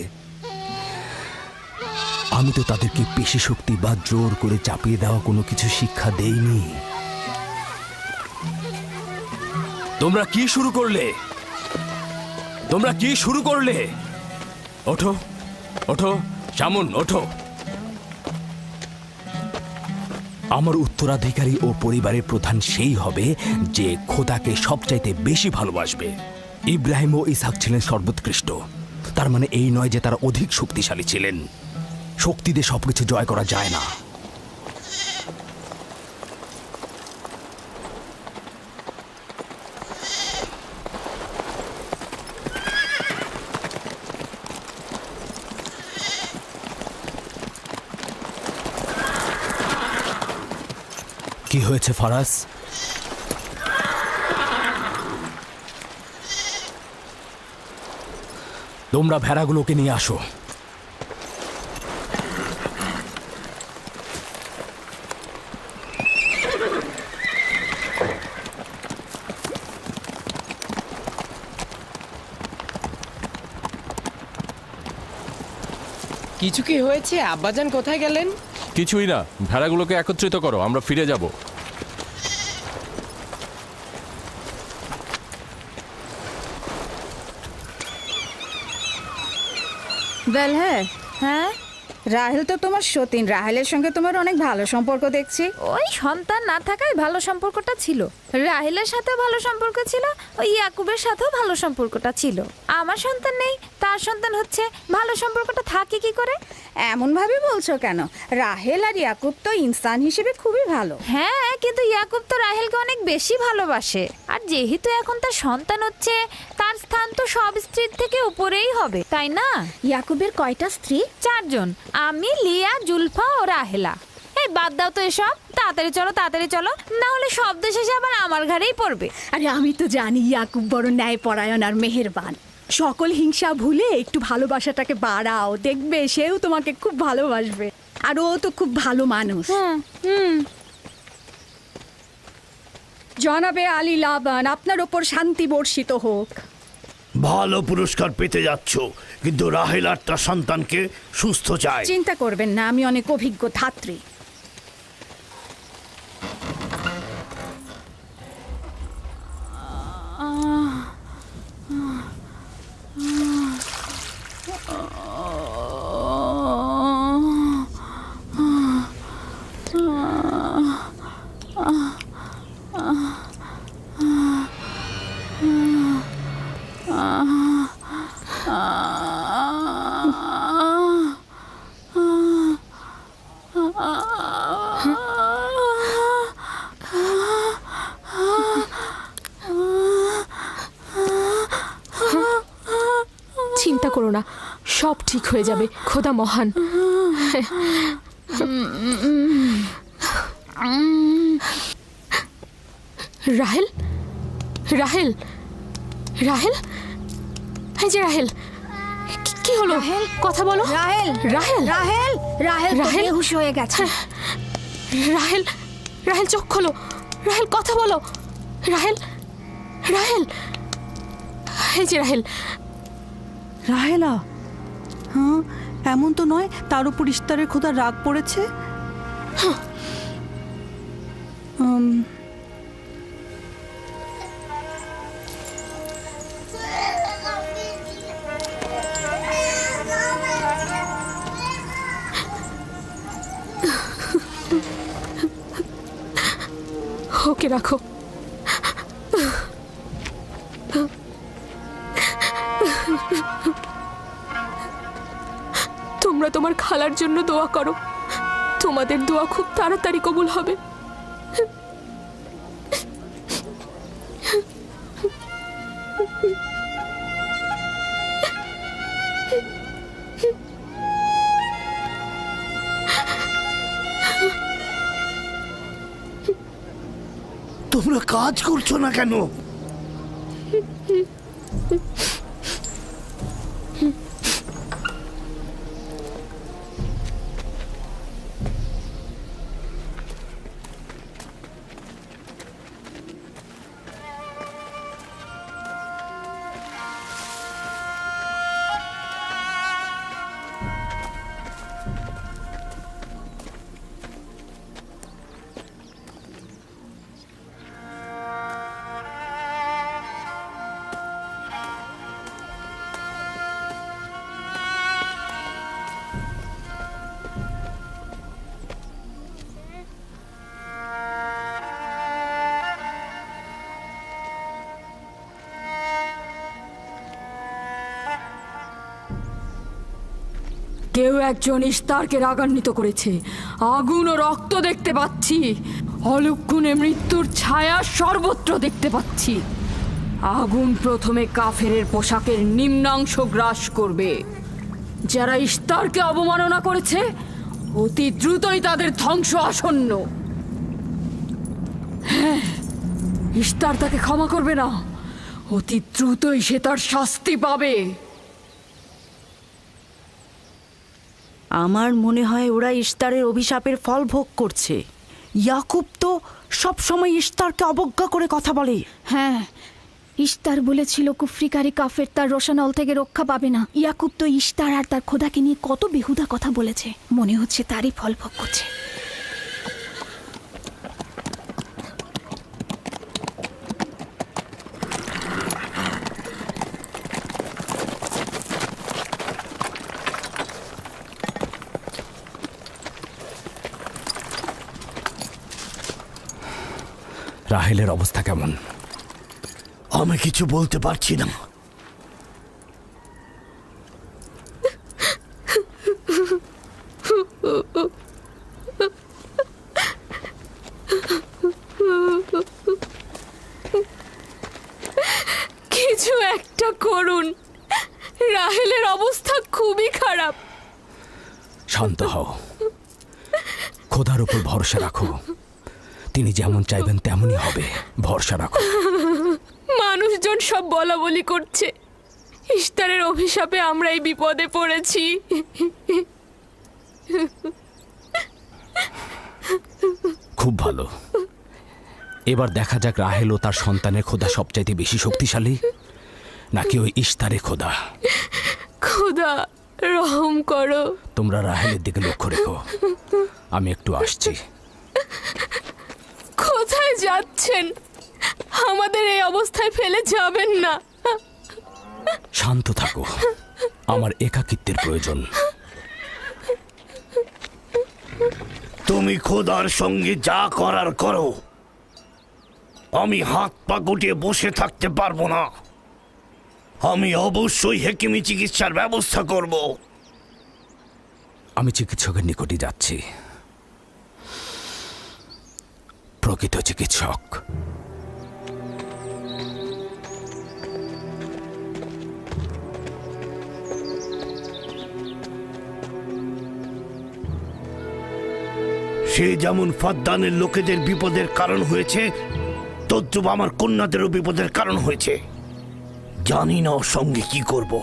আমি তো তাদেরকে পেশি শক্তি বা জোর করে চাপিয়ে দেওয়া কোনো কিছু শিক্ষা দেইনি। তোমরা কি শুরু করলে? তোমরা কি শুরু করলে? ওঠো, ওঠো, শামুন, ওঠো। আমার উত্তরাধিকারী ও পরিবারের প্রধান সেই হবে যে খোদাকে সবচাইতে বেশি ভালোবাসবে। ইব্রাহিম ও ইসহাক ছিলেন সর্বোৎকৃষ্ট। তার মানে এই নয় যে তারা অধিক শক্তিশালী ছিলেন। শক্তি দিয়ে সবকিছু জয় করা যায় না। কি হয়েছে ফারাজ? তোমরা ভেড়াগুলোকে নিয়ে আসো। কিছু কি হয়েছে? আব্বাজান কোথায় গেলেন? কিছুই না, ভেড়াগুলোকে একত্রিত করো, আমরা ফিরে যাব। বেল, হ্যাঁ, রাহেল তো তোমার সতীন। রাহেলের সঙ্গে তোমার অনেক ভালো সম্পর্ক দেখছি। ওই সন্তান না থাকায় ভালো সম্পর্কটা ছিল। রাহেলের সাথে ভালো সম্পর্ক ছিল, ওই ইয়াকুবের সাথেও ভালো সম্পর্কটা ছিল। আমার সন্তান নেই, তার সন্তান হচ্ছে, ভালো সম্পর্কটা থাকে কি করে? এমন ভাবে বলছো কেন? রাহেল আর ইয়াকুব তো ইনসান হিসেবে খুবই ভালো। হ্যাঁ, কিন্তু ইয়াকুব তো রাহেলকে অনেক বেশি ভালোবাসে। আর যেহেতু এখন তার সন্তান হচ্ছে, তার স্থান তো সব স্ত্রীর থেকে উপরেই হবে, তাই না? ইয়াকুবের কয়টা স্ত্রী? 4 জন। আমি, লিয়া, জুলফা ও রাহেলা। এই বাদ দাও তো এসব, তাড়াতাড়ি চলো, তাড়াতাড়ি চলো, না হলে শব্দ শেষে আবার আমার ঘাড়েই পড়বে। আরে আমি তো জানি ইয়াকুব বড় ন্যায়পরায়ণ আর মেহেরবান। সকল হিংসা ভুলে একটু ভালোবাসাটাকে বাড়াও, দেখবে সেও তোমাকে খুব ভালোবাসবে। আর ও তো খুব ভালো মানুষ। জনাবে আলী লাবান, আপনার ওপর শান্তি বর্ষিত হোক। ভালো পুরস্কার পেতে যাচ্ছ, কিন্তু রাহেল আর তার সন্তানকে সুস্থ চায়। চিন্তা করবেন না, আমি অনেক অভিজ্ঞ ধাত্রী। চিন্তা করো না, সব ঠিক হয়ে যাবে। খোদা মহান। রাহেল, রাহেল, রাহেল, এই যে রাহেল, কি হলো? কথা বলো। রাহেল, রাহেল, রাহেল, রাহেল রাহেল বেহুশ হয়ে গেছে। রাহেল, রাহেল চোখ খোলো। রাহেল কথা বলো। রাহেল, রাহেল, এই যে রাহেল। রাহেলা, হ্যাঁ, এমন তো নয় তার উপর ইস্তারের খোদা রাগ পড়েছে। ওকে রাখো। তোমরা তোমার খালার জন্য দোয়া করো, তোমাদের দোয়া খুব তাড়াতাড়ি কবুল হবে। তোমরা কাজ করছো না কেন? কেউ একজন ইস্তারকে রাগান্বিত করেছে। আগুন ও রক্ত দেখতে পাচ্ছি, অলক্ষণে মৃত্যুর ছায়া সর্বত্র দেখতে পাচ্ছি। আগুন প্রথমে কাফেরের পোশাকের নিম্নাংশ গ্রাস করবে। যারা ইস্তারকে অবমাননা করেছে অতি দ্রুতই তাদের ধ্বংস আসন্ন। হ্যাঁ, ইস্তার তাকে ক্ষমা করবে না, অতি দ্রুতই সে তার শাস্তি পাবে। আমার মনে হয় ওরা ইস্তারের অভিশাপের ফল ভোগ করছে। ইয়াকুব তো সবসময় ইস্তারকে অবজ্ঞা করে কথা বলে। হ্যাঁ, ইস্তার বলেছিল কুফরিকারী কাফের তার রোশানল থেকে রক্ষা পাবে না। ইয়াকুব তো ইস্তার আর তার খোদাকে নিয়ে কত বেহুদা কথা বলেছে, মনে হচ্ছে তারই ফল ভোগ করছে। রাহেলের অবস্থা কেমন? আমি কিছু বলতে পারছি না। কিছু একটা করুন, রাহেলের অবস্থা খুবই খারাপ। শান্ত হও, খোদার উপর ভরসা রাখো। তিনি যেমন চাইবেন তেমনই হবে, ভরসা রাখো। মানুষজন সব বলা বলি করছে, ইস্তারের অভিশাপে আমরা এই বিপদে পড়েছি। খুব ভালো। এবার দেখা যাক রাহেল ও তার সন্তানের খোদা সবচাইতে বেশি শক্তিশালী, নাকি ওই ইস্তারে খোদা। খোদা রহম করো। তোমরা রাহেলের দিকে লক্ষ্য রেখো, আমি একটু আসছি। কোথায় যাচ্ছেন? আমাদের এই অবস্থায় ফেলে যাবেন না। শান্ত থাকো, আমার একাকিত্বের প্রয়োজন। তুমি খোদার সঙ্গে যা করার করো, আমি হাত পা গুটিয়ে বসে থাকতে পারবো না। আমি অবশ্যই হেকিমি চিকিৎসার ব্যবস্থা করব। আমি চিকিৎসকের নিকটে যাচ্ছি, প্রকৃত চিকিৎসক। সে যেমন ফাদ্দানের লোকেদের বিপদের কারণ হয়েছে, তদ্রুপ আমার কন্যাদেরও বিপদের কারণ হয়েছে। জানি না ওর সঙ্গে কি করব।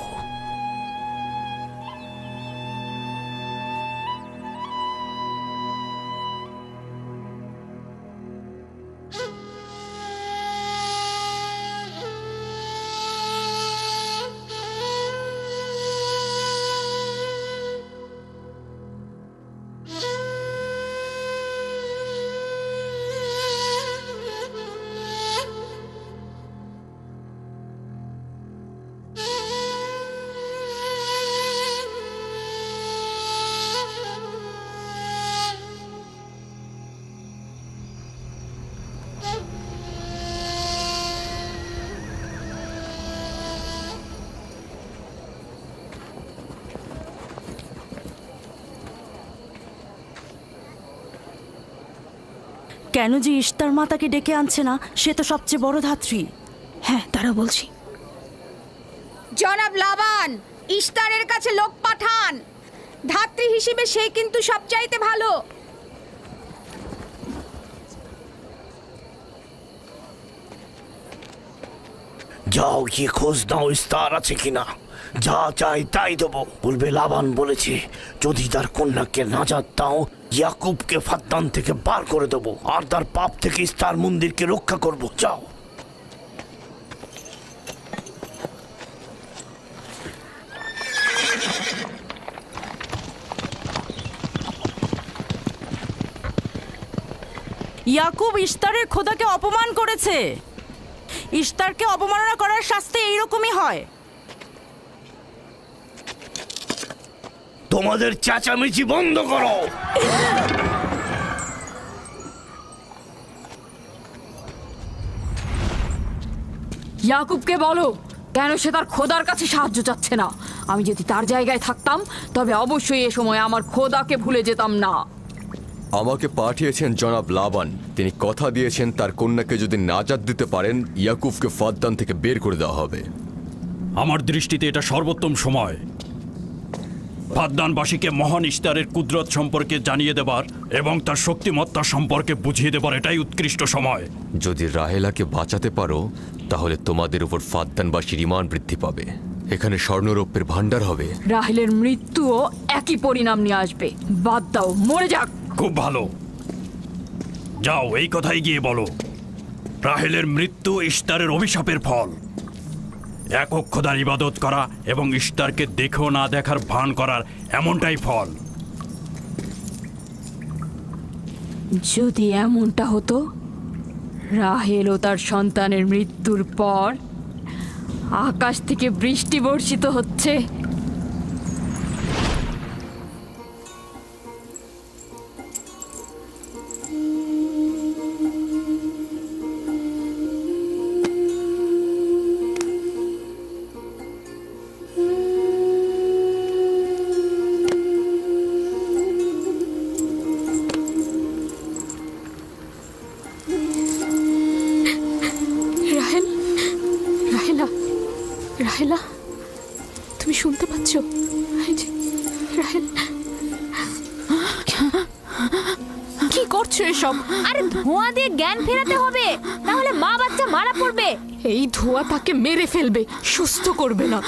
কেন যে ইস্তার মাতাকে ডেকে আনছে না, সে তো সবচেয়ে বড় ধাত্রী। হ্যাঁ, তারা বলছি। জনাব লাবান, ইস্তারের কাছে লোক পাঠান। ধাত্রী হিসেবে সে কিন্তু সবচাইতে ভালো। যাও গিয়ে খোঁজ নাও ইস্তার আছে কিনা। যা চাই তাই দেবো। বলবে লাবান বলেছে যদি তার কন্যাকে নাজাত দাও, ইয়াকুবকে ফাদ্দান থেকে বার করে দেবো আর তার পাপ থেকে ইস্তার মন্দিরকে রক্ষা করব। যাও। ইয়াকুব ইস্তারের খোদাকে অপমান করেছে। ইস্তারকে অবমাননা করার শাস্তি এইরকমই হয়। তোমাদের চেঁচামেচি বন্ধ করো। ইয়াকুবকে বলো কেন সে তার খোদার কাছে সাহায্য চাচ্ছে না। আমি যদি তার জায়গায় থাকতাম তবে অবশ্যই এ সময় আমার খোদাকে ভুলে যেতাম না। আমাকে পাঠিয়েছেন জনাব লাবান। তিনি কথা দিয়েছেন তার কন্যাকে যদি নাজাত দিতে পারেন ইয়াকুবকে ফাদ্দান থেকে বের করে দেওয়া হবে। আমার দৃষ্টিতে এটা সর্বোত্তম সময় ফাদ্দানবাসীকে মহান ইশতারের কুদরত সম্পর্কে জানিয়ে দেবার এবং তার শক্তিমত্তা সম্পর্কে বুঝিয়ে দেবার এটাই উৎকৃষ্ট সময়। যদি রাহেলাকে বাঁচাতে পারো তাহলে তোমাদের উপর ফাদ্দানবাসীর ঈমান বৃদ্ধি পাবে। এখানে স্বর্ণরৌপ্যের ভাণ্ডার হবে। রাহেলের মৃত্যুও একই পরিণাম নিয়ে আসবে। বাদ দাও, মরে যাক। খুব ভালো, যাও এই কথাই গিয়ে বলো রাহেলের মৃত্যু ইশতারের অভিশাপের ফল। একক খোদার ইবাদত করা এবং ইশতারকে দেখেও না দেখার ভান করার এমনটাই ফল। যদি এমনটা হতো, রাহেল ও তার সন্তানের মৃত্যুর পর আকাশ থেকে বৃষ্টি বর্ষিত হচ্ছে, রাহেলা, তুমি শুনতে পাচ্ছ? রাহেল, কি করছো এসব? আরে ধোঁয়া দিয়ে জ্ঞান ফেরাতে হবে, তাহলে মা বাচ্চা মারা পড়বে। এই ধোঁয়া তাকে মেরে ফেলবে, সুস্থ করবে না।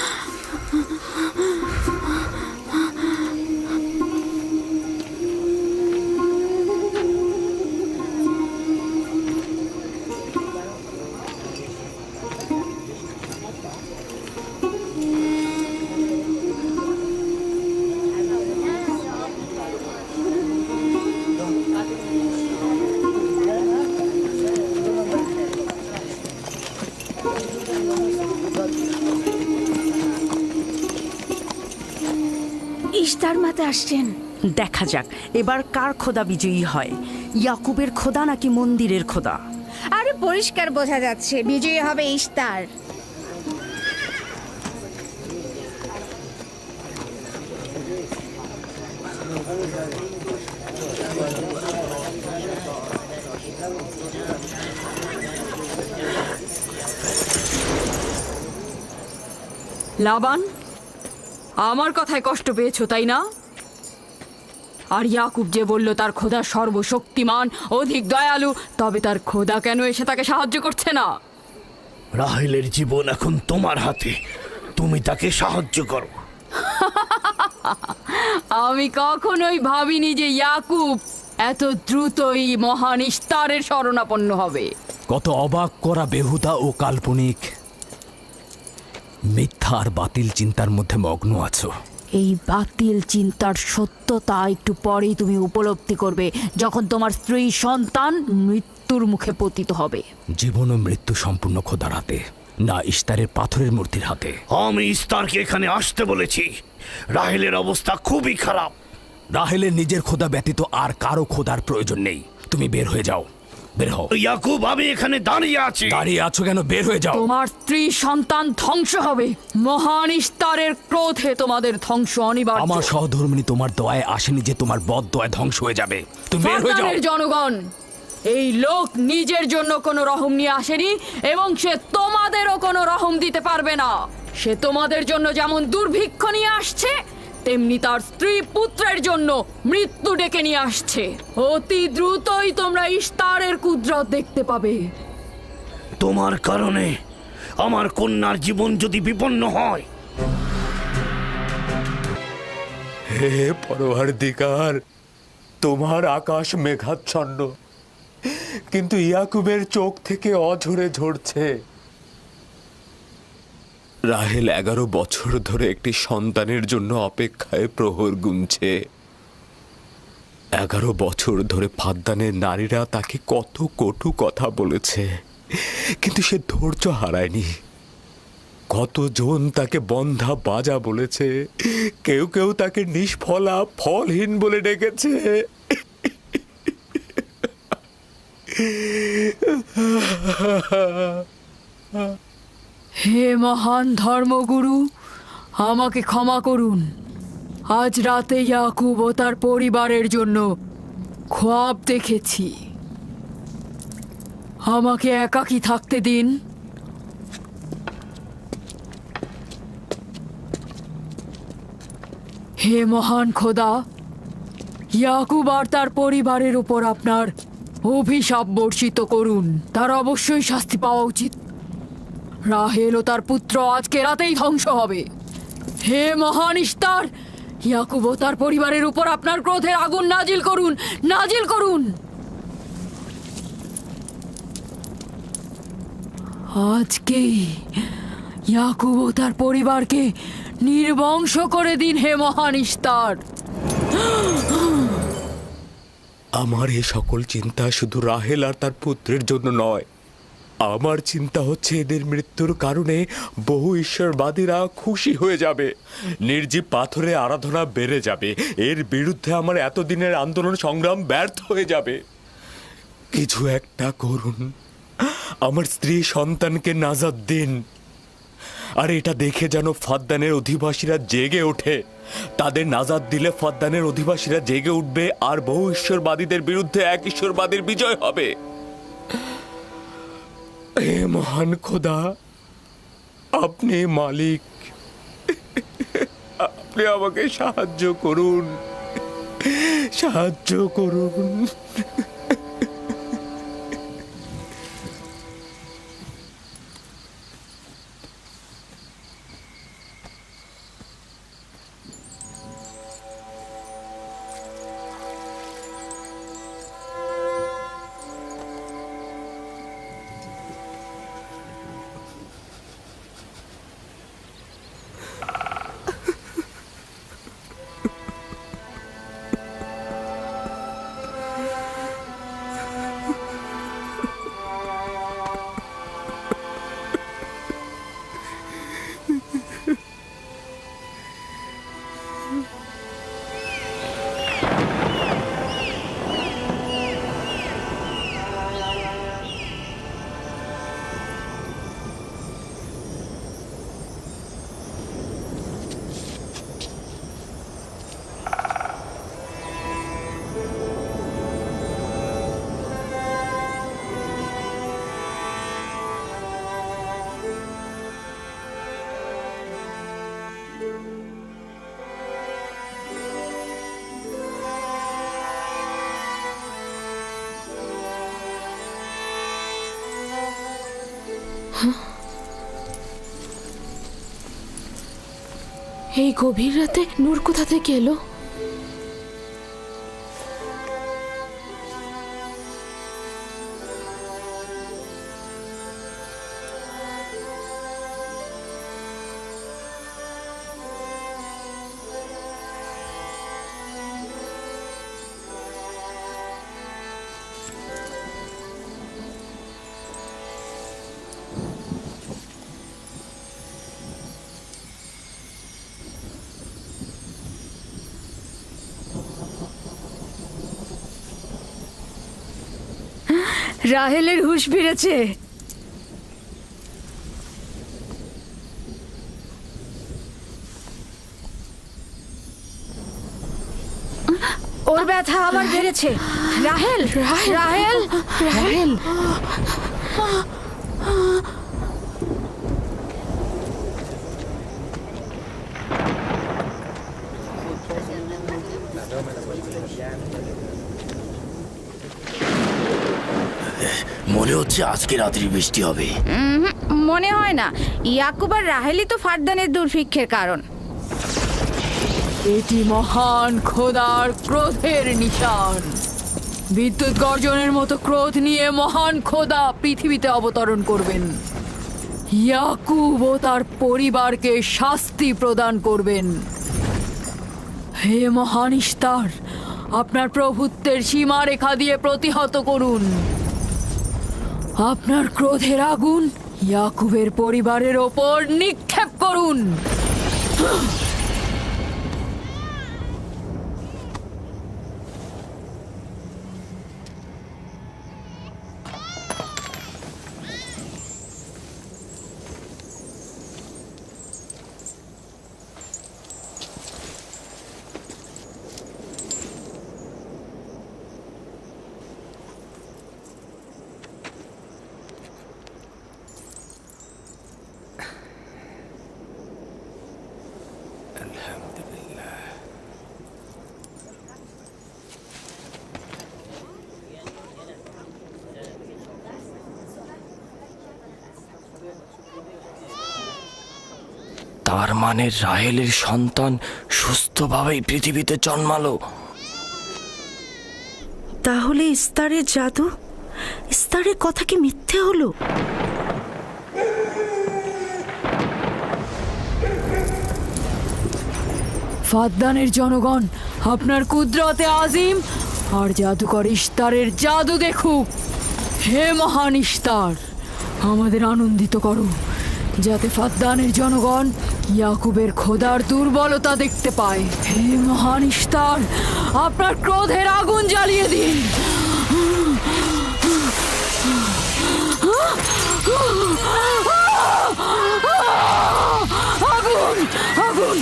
ইশতার মাতা আসছেন। দেখা যাক এবার কার খোদা বিজয়ী হয়, ইয়াকুবের খোদা নাকি মন্দিরের খোদা। আরে পরিষ্কার বোঝা যাচ্ছে বিজয়ী হবে ইশতার। লাবান, আমার কথায় কষ্ট পেয়েছো তাই না? আর ইয়াকুব যে বলল তার খোদা সর্বশক্তিমান, অধিক দয়ালু, তবে তার খোদা কেন এসে তাকে সাহায্য করছে না? রাহেলের জীবন এখন তোমার হাতে, তুমি তাকে সাহায্য করো। আমি কখনোই ভাবিনি যে ইয়াকুব এত দ্রুতই মহান ইশতারের শরণাপন্ন হবে। কত অবাক করা বেহুদা ও কাল্পনিক, মিথ্যা আর বাতিল চিন্তার মধ্যে মগ্ন আছো। এই বাতিল চিন্তার সত্যতা একটু পরেই তুমি উপলব্ধি করবে, যখন তোমার স্ত্রী সন্তান মৃত্যুর মুখে পতিত হবে। জীবন ও মৃত্যু সম্পূর্ণ খোদার হাতে, না ইশতারের পাথরের মূর্তির হাতে। আমি ইশতারকে এখানে আসতে বলেছি। রাহেলের অবস্থা খুবই খারাপ। রাহেলের নিজের খোদা ব্যতীত আর কারো খোদার প্রয়োজন নেই। তুমি বের হয়ে যাও, বের হও। ইয়াকুব, আমি এখানে দাঁড়িয়ে আছি। দাঁড়িয়ে আছো কেন? বের হয়ে যাও। তোমার স্ত্রী সন্তান ধ্বংস হবে। মহান ইশতারের ক্রোধে তোমাদের ধ্বংস অনিবার্য। আমার সহধর্মিনী তোমার দয়ায় আসেনি যে তোমার বদ দয়ায় ধ্বংস হয়ে যাবে। তুমি বের হয়ে যাও। ফাদ্দানের জনগণ, এই লোক নিজের জন্য কোনো রহম নিয়ে আসেনি এবং সে তোমাদেরও কোনো রহম দিতে পারবে না। সে তোমাদের জন্য যেমন দুর্ভিক্ষ নিয়ে আসছে, তেমনি তার স্ত্রী পুত্রের জন্য মৃত্যু ডেকে নিয়ে আসছে। অতি দ্রুতই তোমরা ইশতারের কুদরত দেখতে পাবে। তোমার কারণে আমার কন্যার জীবন যদি বিপন্ন হয়। হে পরওয়ারদিগার, তোমার আকাশ মেঘাচ্ছন্ন, কিন্তু ইয়াকুবের চোখ থেকে অঝরে ঝরছে। রাহেল 11 বছর ধরে একটি সন্তানের জন্য অপেক্ষায় প্রহর গুনছে। 11 বছর ধরে ফাদ্দানের নারীরা তাকে কত কটু কথা বলেছে, কিন্তু সে ধৈর্য হারায়নি। কতজন তাকে বন্ধা বাজা বলেছে, কেউ কেউ তাকে নিষ্ফলা ফলহীন বলে ডেকেছে। হে মহান ধর্মগুরু, আমাকে ক্ষমা করুন। আজ রাতে ইয়াকুব ও তার পরিবারের জন্য খোয়াব দেখেছি। আমাকে একাকী থাকতে দিন। হে মহান খোদা, ইয়াকুব আর তার পরিবারের উপর আপনার অভিশাপ বর্ষিত করুন। তার অবশ্যই শাস্তি পাওয়া উচিত। রাহেল ও তার পুত্র আজকে রাতেই ধ্বংস হবে। হে মহান ইস্তার, ইয়াকুব ও তার পরিবারের উপর আপনার ক্রোধের আগুন নাজিল করুন, নাজিল করুন। আজকেই ইয়াকুব ও তার পরিবারকে নির্বংশ করে দিন হে মহান ইস্তার। আমার এই সকল চিন্তা শুধু রাহেল আর তার পুত্রের জন্য নয়, আমার চিন্তা হচ্ছে এদের মৃত্যুর কারণে বহু ঈশ্বরবাদীরা খুশি হয়ে যাবে, নির্জীব পাথরে আরাধনা বেড়ে যাবে, এর বিরুদ্ধে আমার এতদিনের আন্দোলন সংগ্রাম ব্যর্থ হয়ে যাবে। কিছু একটা করুন, আমার স্ত্রী সন্তানকে নাজাত দিন। আর এটা দেখে যেন ফাদ্দানের অধিবাসীরা জেগে ওঠে। তাদের নাজাত দিলে ফাদ্দানের অধিবাসীরা জেগে উঠবে আর বহু ঈশ্বরবাদীদের বিরুদ্ধে এক ঈশ্বরবাদীর বিজয় হবে। হে মহান খোদা, আপনি মালিক, আপনি আমাকে সাহায্য করুন, সাহায্য করুন। এই গভীর রাতে নূর কোথা থেকে এলো? রাহেলের হুঁশ ফিরেছে। ওর ব্যথা আবার বেড়েছে। রাহেল, রাহেল, রাহেল। মনে হচ্ছে আজকে রাত্রি বৃষ্টি হবে। মনে হয় না। ইয়াকুব আর রাহেলই তো ফারদানের দুর্ভিক্ষের কারণ। এটি মহান খোদার ক্রোধের নিশান। বিদ্যুৎ গর্জনের মতো ক্রোধ নিয়ে মহান খোদা পৃথিবীতে অবতরণ করবেন। ইয়াকুব ও তার পরিবারকে শাস্তি প্রদান করবেন। হে মহান ইস্তার, আপনার প্রভুত্বের সীমারেখা দিয়ে প্রতিহত করুন। আপনার ক্রোধের আগুন ইয়াকুবের পরিবারের ওপর নিক্ষেপ করুন। তার মানে রাহেলের সন্তান সুস্থভাবেই পৃথিবীতে জন্মালো। তাহলে ইস্তারের জাদু, ইস্তারের কথা কি মিথ্যে হলো? ফাদ্দানের জনগণ আপনার কুদরতে আজিম আর জাদুকর ইস্তারের জাদু দেখুক। হে মহান ইস্তার, আমাদের আনন্দিত করো, যাতে ফাদ্দানের জনগণ ইয়াকুবের খোদার দুর্বলতা দেখতে পায়। হে মহান ইস্তার, আপনার ক্রোধের আগুন জ্বালিয়ে দিন। আগুন, আগুন,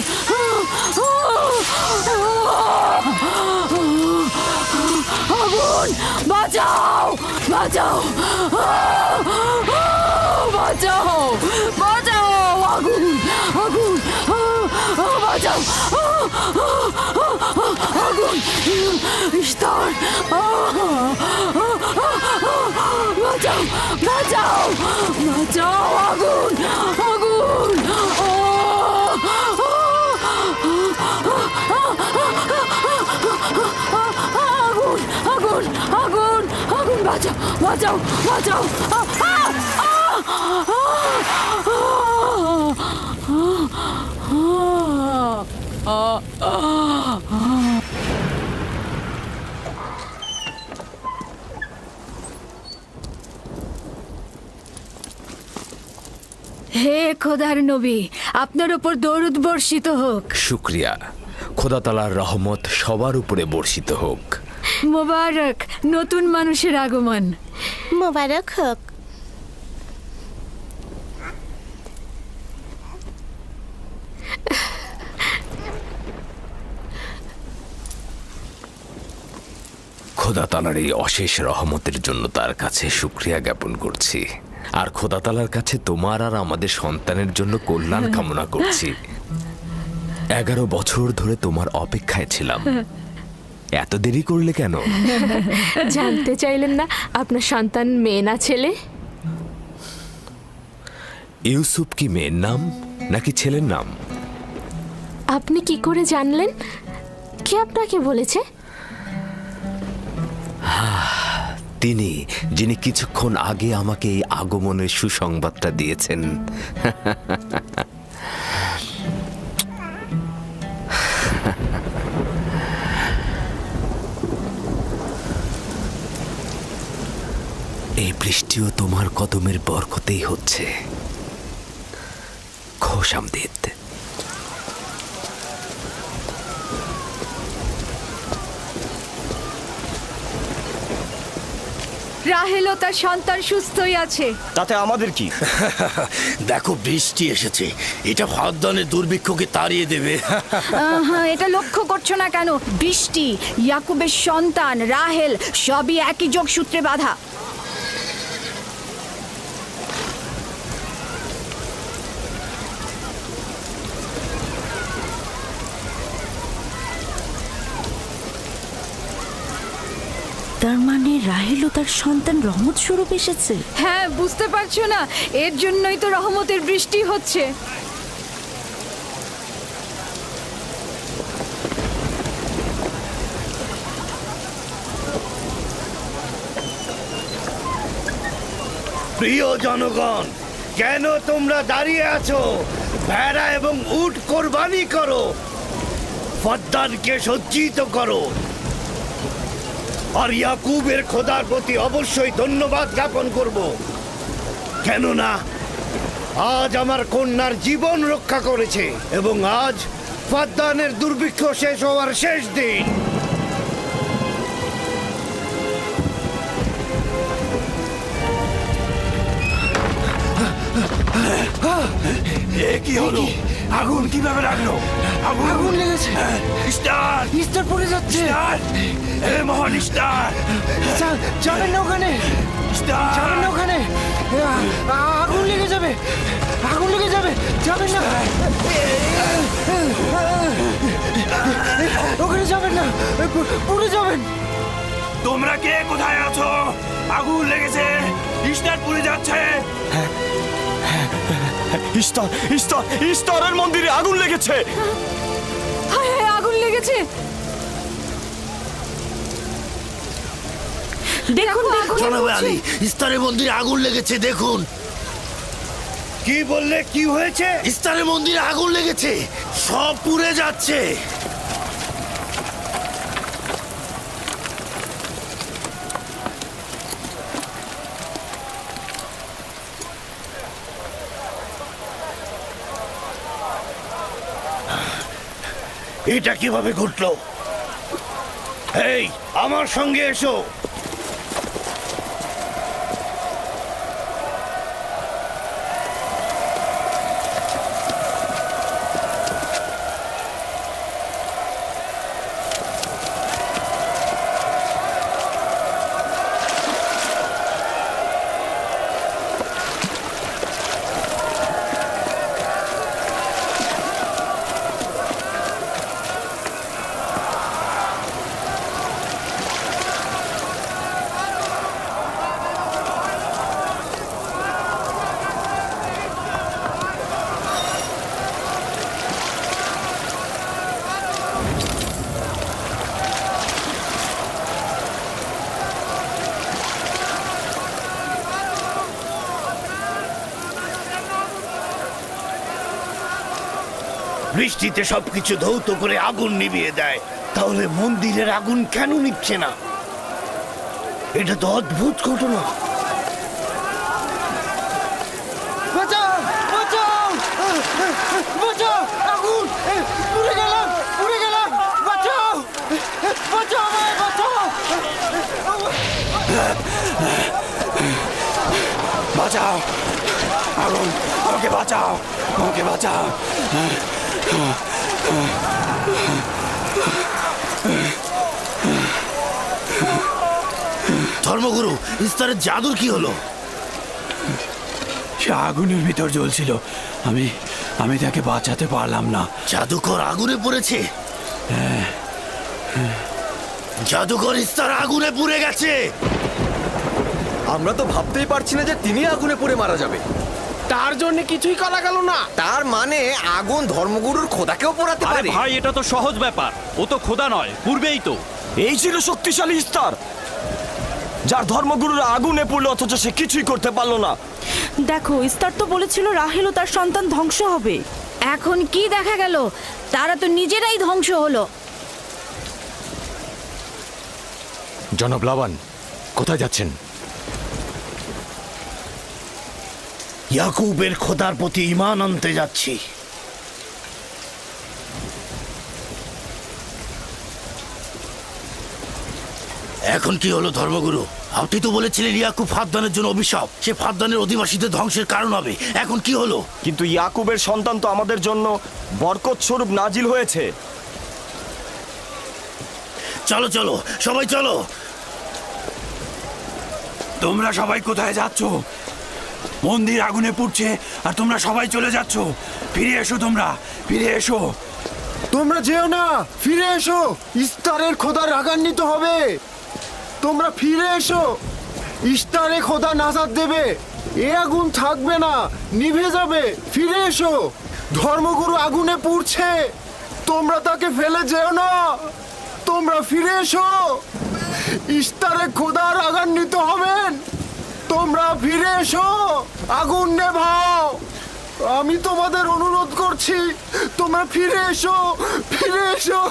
আগুন, বাঁচাও, বাঁচাও, বাঁচাও, বাঁচাও, আগুন, আগুন, বাঁচাও, আগুন, ইস্তার, বাঁচাও, বাঁচাও, বাঁচাও, আগুন, আগুন, আগুন, আগুন, আগুন, আগুন, বাঁচাও, বাঁচাও, বাঁচাও, হে খোদার নবী, আপনার উপর দরুদ বর্ষিত হোক। শুক্রিয়া। খোদা তাআলার রহমত সবার উপরে বর্ষিত হোক। মোবারক নতুন মানুষের আগমন। মোবারক হোক। খোদা তাআলার এই অশেষ রহমতের জন্য তার কাছে শুকরিয়া জ্ঞাপন করছি, আর খোদা তাআলার কাছে তোমার আর আমাদের সন্তানের জন্য কল্যাণ কামনা করছি। 11 বছর ধরে তোমার অপেক্ষায় ছিলাম, এত দেরি করলে কেন? জানতে চাইলেন না আপনার সন্তান মেয়ে না ছেলে? ইউসুফ কি মেয়ের নাম নাকি ছেলের নাম? আপনি কি করে জানলেন? কে আপনাকে বলেছে? তিনি, যিনি কিছুক্ষণ আগে আমাকে এই আগমনের সুসংবাদটা দিয়েছেন। এই বৃষ্টিও তোমার কদমের বরকতেই হচ্ছে। খোশামদিদ। রাহেল ও তার সন্তান সুস্থই আছে। তাতে আমাদের কি? দেখো বৃষ্টি এসেছে, এটা ফাদ্দানের দুর্ভিক্ষকে তাড়িয়ে দেবে। এটা লক্ষ্য করছো না কেন? বৃষ্টি, ইয়াকুবের সন্তান রাহেল সবই একই যোগসূত্রে বাঁধা। তার মানে রাহেল ও তার সন্তান রহমত স্বরূপ এসেছে। হ্যাঁ, বুঝতে পারছো না? এর জন্যই তো রহমতের বৃষ্টি হচ্ছে। প্রিয় জনগণ, কেন তোমরা দাঁড়িয়ে আছো? ভেড়া এবং উট কোরবানি করো, ফাদ্দানকে সজ্জিত করো, আর ইয়াকুবের খোদার প্রতি অবশ্যই ধন্যবাদ জ্ঞাপন করব, কেননা আজ আমার কন্যার জীবন রক্ষা করেছে এবং আজ ফাদ্দানের দুর্ভিক্ষ শেষ হওয়ার শেষ দিন। কি হলো? আগুন কিভাবে লাগলো? আগুন লেগেছে। ইস্তার, ইস্তার পড়ে যাচ্ছে। হে মহান ইস্তার, যাবেন না ওখানে, যাবেন না ওখানে, আগুন লেগে যাবে, আগুন লেগে যাবে, যাবেন না, ওখানে যাবেন না, পুড়ে যাবেন। তোমরা কে কোথায় আছো? আগুন লেগেছে, ইস্তার পুড়ে যাচ্ছে। ইস্তারের মন্দিরে আগুন লেগেছে। হায় হায়, আগুন লেগেছে। দেখুন দেখুন জনাব আলী, ইস্তারের মন্দিরে আগুন লেগেছে, দেখুন। কি বললে? কি হয়েছে? ইস্তারের মন্দিরে আগুন লেগেছে, সব পুড়ে যাচ্ছে। এটা কিভাবে ঘটলো? এই, আমার সঙ্গে এসো। বৃষ্টিতে সবকিছু ধৌত করে আগুন নিভিয়ে দেয়, তাহলে মন্দিরের আগুন কেন নিচ্ছে না? এটা তো অদ্ভুত ঘটনা। বাঁচাও, বাঁচাও, বাঁচাও, আগুন, পুড়ে গেলাম, পুড়ে গেলাম, বাঁচাও, বাঁচাও আমায়, বাঁচাও। বাঁচাও, আগুন, আমাকে বাঁচাও, আমাকে বাঁচাও। ধর্মগুরু, ইস্তারের জাদুর কি হলো? সে আগুনের ভিতর জ্বলছিল, আমি তাকে বাঁচাতে পারলাম না। জাদুকর আগুনে পড়েছে? জাদুকর ইস্তার আগুনে পুড়ে গেছে। আমরা তো ভাবতেই পারছি না যে তিনি আগুনে পুড়ে মারা যাবে। তার জন্য কিছুই করা গেল না। তার মানে আগুন ধর্মগুরুর খোদাকেও পোড়াতে পারে? ভাই, এটা তো সহজ ব্যাপার, ও তো খোদা নয়, পূর্বেই তো। এই ছিল শক্তিশালী ইস্তার, যার ধর্মগুরুর আগুনে পড়লো অথচ সে কিছুই করতে পারলো না। দেখো, ইস্তার তো বলেছিল রাহেল ও তার সন্তান ধ্বংস হবে। এখন কি দেখা গেল? তারা তো নিজেরাই ধ্বংস হলো। জনাব লাবান, কোথায় যাচ্ছেন? ইয়াকুবের খোদার প্রতি ঈমান আনতে যাচ্ছি। এখন কি হলো ধর্মগুরু? আপনি তো বলেছিলেন ইয়াকুব ফাদ্দানের জন্য অভিশাপ, সে ফাদ্দানের অধিবাসীদের ধ্বংসের কারণ হবে। এখন কি হলো? কিন্তু ইয়াকুবের সন্তান তো আমাদের জন্য বরকত স্বরূপ নাজিল হয়েছে। চলো চলো, সবাই চলো। তোমরা সবাই কোথায় যাচ্ছ? মন্দির আগুনে পুড়ছে আর তোমরা সবাই চলে যাচ্ছ। ফিরে এসো, তোমরা ফিরে এসো। তোমরা যেও না, ফিরে এসো, ইস্তারের খোদা রাগান্বিত হবে। তোমরা ফিরে এসো, ইস্তারে খোদা নাজাত দেবে, এ আগুন থাকবে না, নিভে যাবে। ফিরে এসো, ধর্মগুরু আগুনে পুড়ছে, তোমরা তাকে ফেলে যেও না, তোমরা ফিরে এসো, ইস্তারে খোদা রাগান্বিত হবেন। তোমরা ফিরে এসো, আগুন নেভাও, আমি তোমাদের অনুরোধ করছি, তোমরা ফিরে এসো, ফিরে এসো।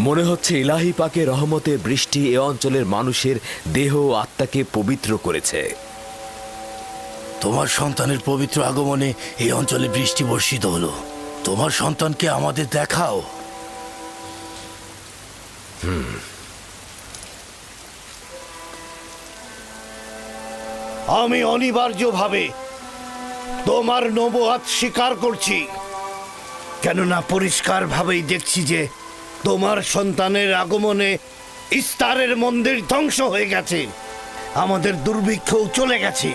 মনে হচ্ছে ইলাহি পাকের রহমতের বৃষ্টি এ অঞ্চলের মানুষের দেহ ও আত্মাকে পবিত্র করেছে। তোমার সন্তানের পবিত্র আগমনে এই অঞ্চলে বৃষ্টি বর্ষিত হলো। তোমার সন্তানকে আমাদের দেখাও। আমি অনিবার্যভাবে তোমার নবুয়াত স্বীকার করছি, কেননা পরিষ্কারভাবেই দেখছি যে তোমার সন্তানের আগমনে ইস্তারের মন্দির ধ্বংস হয়ে গেছে, আমাদের দুর্ভিক্ষও চলে গেছে।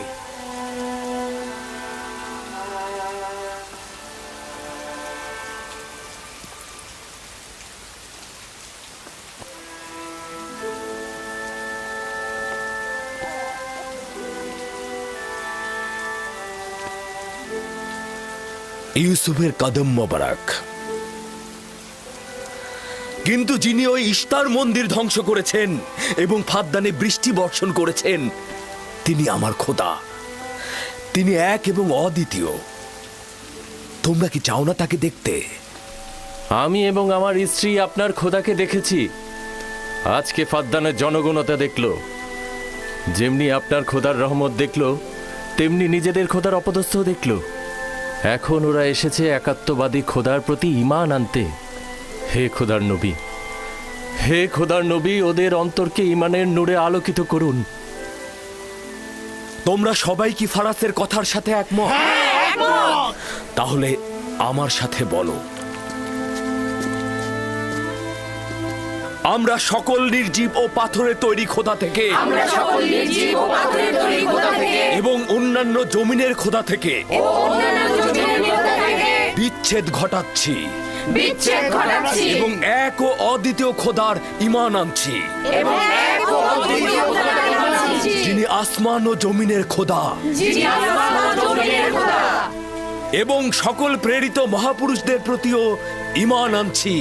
ইউসুফের কদম মোবারক। কিন্তু যিনি ওই ইস্তার মন্দির ধ্বংস করেছেন এবং ফাদ্দানে বৃষ্টি বর্ষণ করেছেন, তিনি আমার খোদা। তিনি এক এবং অদ্বিতীয়। তোমরা কি চাও না তাকে দেখতে? আমি এবং আমার স্ত্রী আপনার খোদাকে দেখেছি। আজকে ফাদ্দানের জনগণতা দেখল। যেমনি আপনার খোদার রহমত দেখল, তেমনি নিজেদের খোদার অপদস্থ দেখল। এখন ওরা এসেছে একাত্মবাদী খোদার প্রতি ঈমান আনতে। হে খোদার নবী, হে খোদার নবী, ওদের অন্তরকে ঈমানের নূরে আলোকিত করুন। তোমরা সবাই কি ফারাসের কথার সাথে একমত? তাহলে আমার সাথে বলো, আমরা সকল নির্জীব ও পাথরের তৈরি খোদা থেকে এবং অন্যান্য জমিনের খোদা থেকে বিচ্ছেদ ঘটাচ্ছি এবং এক ও অদ্বিতীয় খোদার ঈমান আনছি, যিনি আসমান ও জমিনের খোদা, এবং সকল প্রেরিত মহাপুরুষদের প্রতিও ঈমান আনছি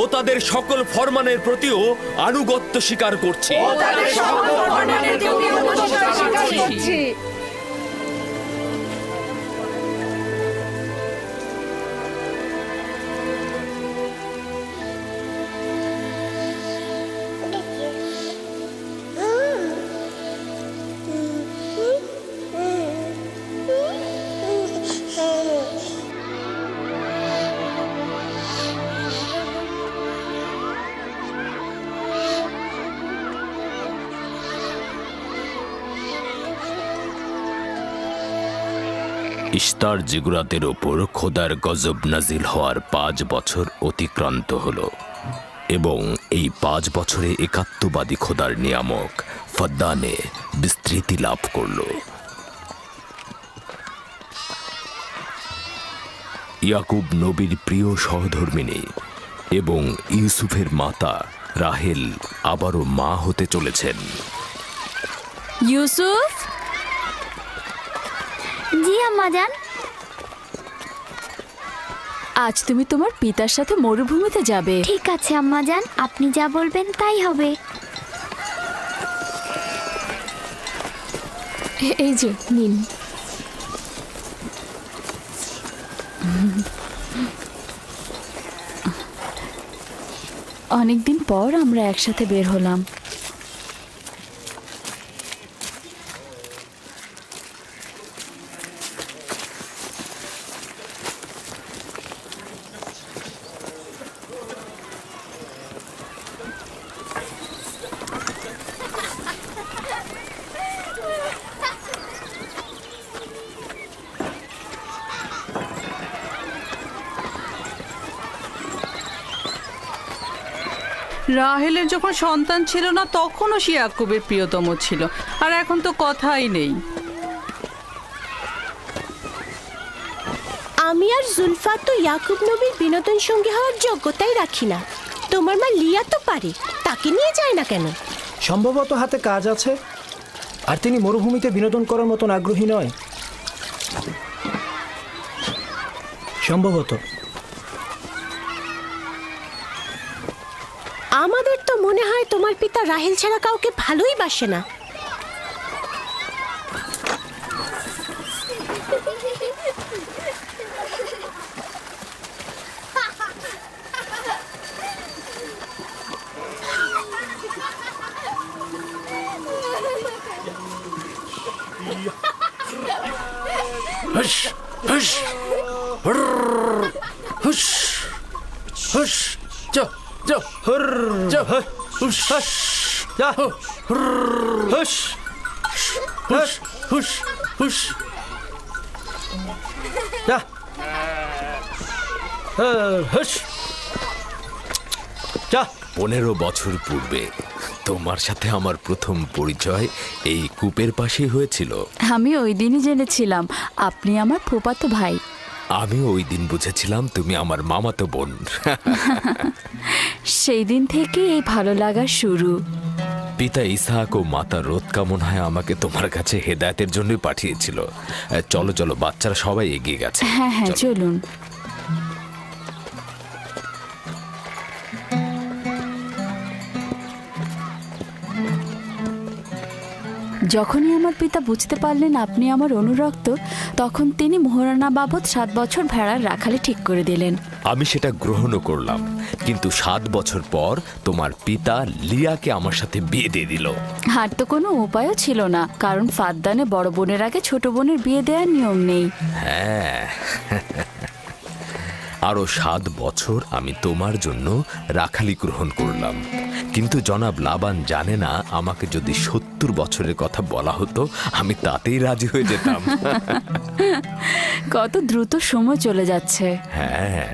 ও তাদের সকল ফরমানের প্রতিও আনুগত্য স্বীকার করছি। ইস্তার জিগুরাতের ওপর খোদার গজব নাজিল হওয়ার 5 বছর অতিক্রান্ত হল এবং এই 5 বছরে একাত্মবাদী খোদার নিয়ামক ফাদ্দানে বিস্তৃতি লাভ করল। ইয়াকুব নবীর প্রিয় সহধর্মিণী এবং ইউসুফের মাতা রাহেল আবারও মা হতে চলেছেন। ইউসুফ, জি আম্মাজান। আজ তুমি তোমার পিতার সাথে মরুভূমিতে যাবে। ঠিক আছে আম্মাজান, আপনি যা বলবেন তাই হবে। এই যে নিন। অনেকদিন পর আমরা একসাথে বের হলাম। রাহেলের যখন সন্তান ছিল না তখনও সে ইয়াকুবের প্রিয়তম ছিল, আর এখন তো কথাই নেই। আমি আর জুলফা তো ইয়াকুব নবীর বিনোদন সঙ্গী হওয়ার যোগ্যতাই রাখি না। তোমার মা লিয়া তো পারে, তাকে নিয়ে যায় না কেন? সম্ভবত হাতে কাজ আছে, আর তিনি মরুভূমিতে বিনোদন করার মতন আগ্রহী নয়। সম্ভবত। আমাদের তো মনে হয় তোমার পিতা রাহেল ছাড়া কাউকে ভালোই বাসে না। হুস হুস হুস হুস যা যা যা হুস যা হুস হুস হুস হুস যা হুস যা। 15 বছর পূর্বে তোমার সাথে আমার প্রথম পরিচয় এই কূপের পাশে হয়েছিল। আমি ওই দিনই জেনেছিলাম আপনি আমার ফুফাতো ভাই। আমি ওই দিন বুঝেছিলাম তুমি আমার মামাতো বোন। সেই দিন থেকে এই ভালো লাগা শুরু। পিতা ইসহাক ও মাতা রোৎকা মনে হয় আমাকে তোমার কাছে হেদায়েতের জন্য পাঠিয়েছিল। চলো চলো, বাচ্চারা সবাই এগিয়ে গেছে। হ্যাঁ হ্যাঁ, চলুন। যখনই আমার পিতা বুঝতে পারলেন আপনি আমার অনুরক্ত, তখন তিনি মোহরানা বাবদ 7 বছর ভেড়ার রাখালে ঠিক করে দিলেন। আমি সেটা গ্রহণও করলাম, কিন্তু 7 বছর পর তোমার পিতা লিয়াকে আমার সাথে বিয়ে দিয়ে দিল। আর তো কোনো উপায়ও ছিল না, কারণ ফাদ্দানে বড় বোনের আগে ছোট বোনের বিয়ে দেওয়ার নিয়ম নেই। হ্যাঁ, আরো 7 বছর আমি তোমার জন্য রাখালি গ্রহণ করলাম, কিন্তু জনাব লাবান জানে না আমাকে যদি 70 বছরের কথা বলা হতো আমি তাতেই রাজি হয়ে যেতাম। কত দ্রুত সময় চলে যাচ্ছে। হ্যাঁ,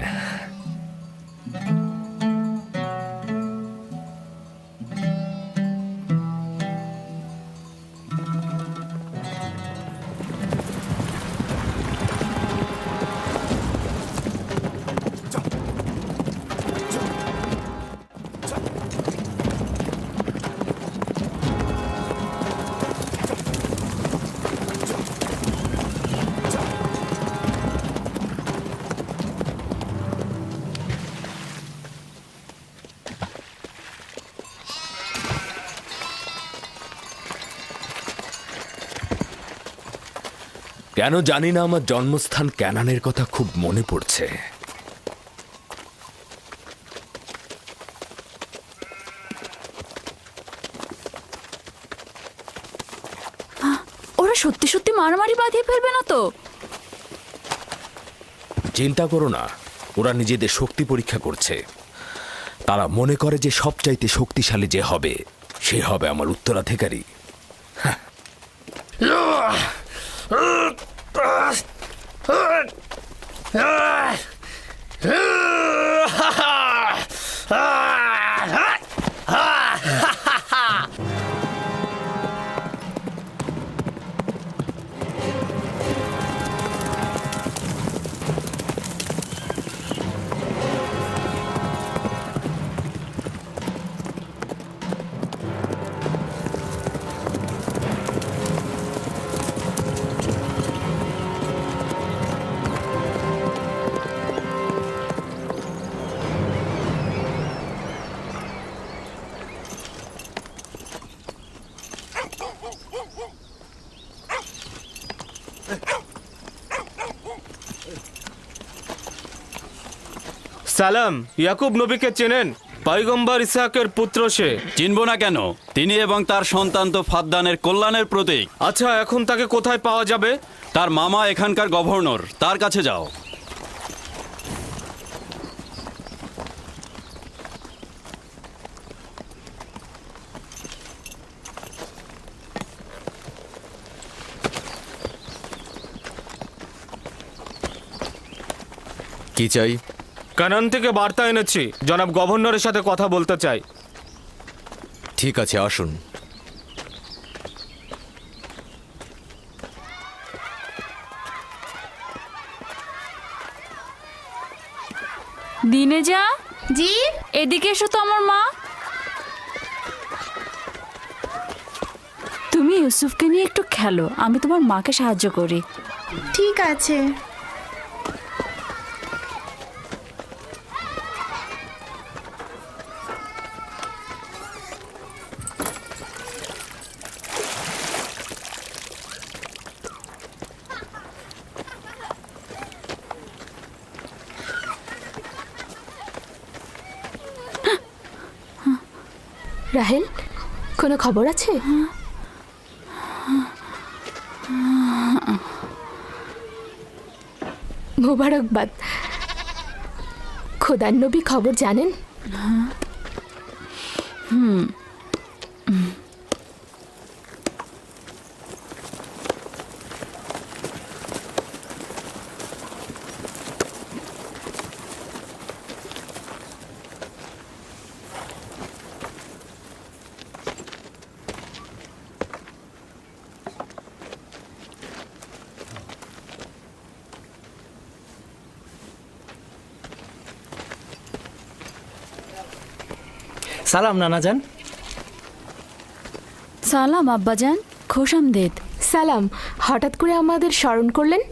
কেন জানি না আমার জন্মস্থান ক্যানানের কথা খুব মনে পড়ছে। ওরা সত্যি সত্যি মারামারি বাঁধিয়ে ফেলবে না তো? চিন্তা করো না, ওরা নিজেদের শক্তি পরীক্ষা করছে। তারা মনে করে যে সবচাইতে শক্তিশালী যে হবে সে হবে আমার উত্তরাধিকারী। সালাম, ইয়াকুব নবীকে চেনেন? পয়গম্বর ইসহাকের পুত্র সে। চিনব না কেন? তিনি এবং তার সন্তান তো ফাদ্দানের কল্যাণের প্রতীক। আচ্ছা, এখন তাকে কোথায় পাওয়া যাবে? তার মামা এখানকার গভর্নর, তার কাছে যাও। কি চাই? কানান থেকে বার্তা এনেছি, জনাব গভর্নরের সাথে কথা বলতে চাই। ঠিক আছে, আসুন। দিনে যা জি, এদিকে এসো তো আমার মা। তুমি ইউসুফকে নিয়ে একটু খেলো, আমি তোমার মাকে সাহায্য করি। ঠিক আছে। রাহেল, কোনো খবর আছে? মোবারকবাদ। খোদার নবী খবর জানেন? সালাম নানাজান। সালাম আব্বাজান, খোশামদেদ। সালাম, হঠাৎ করে আমাদের স্মরণ করলেন?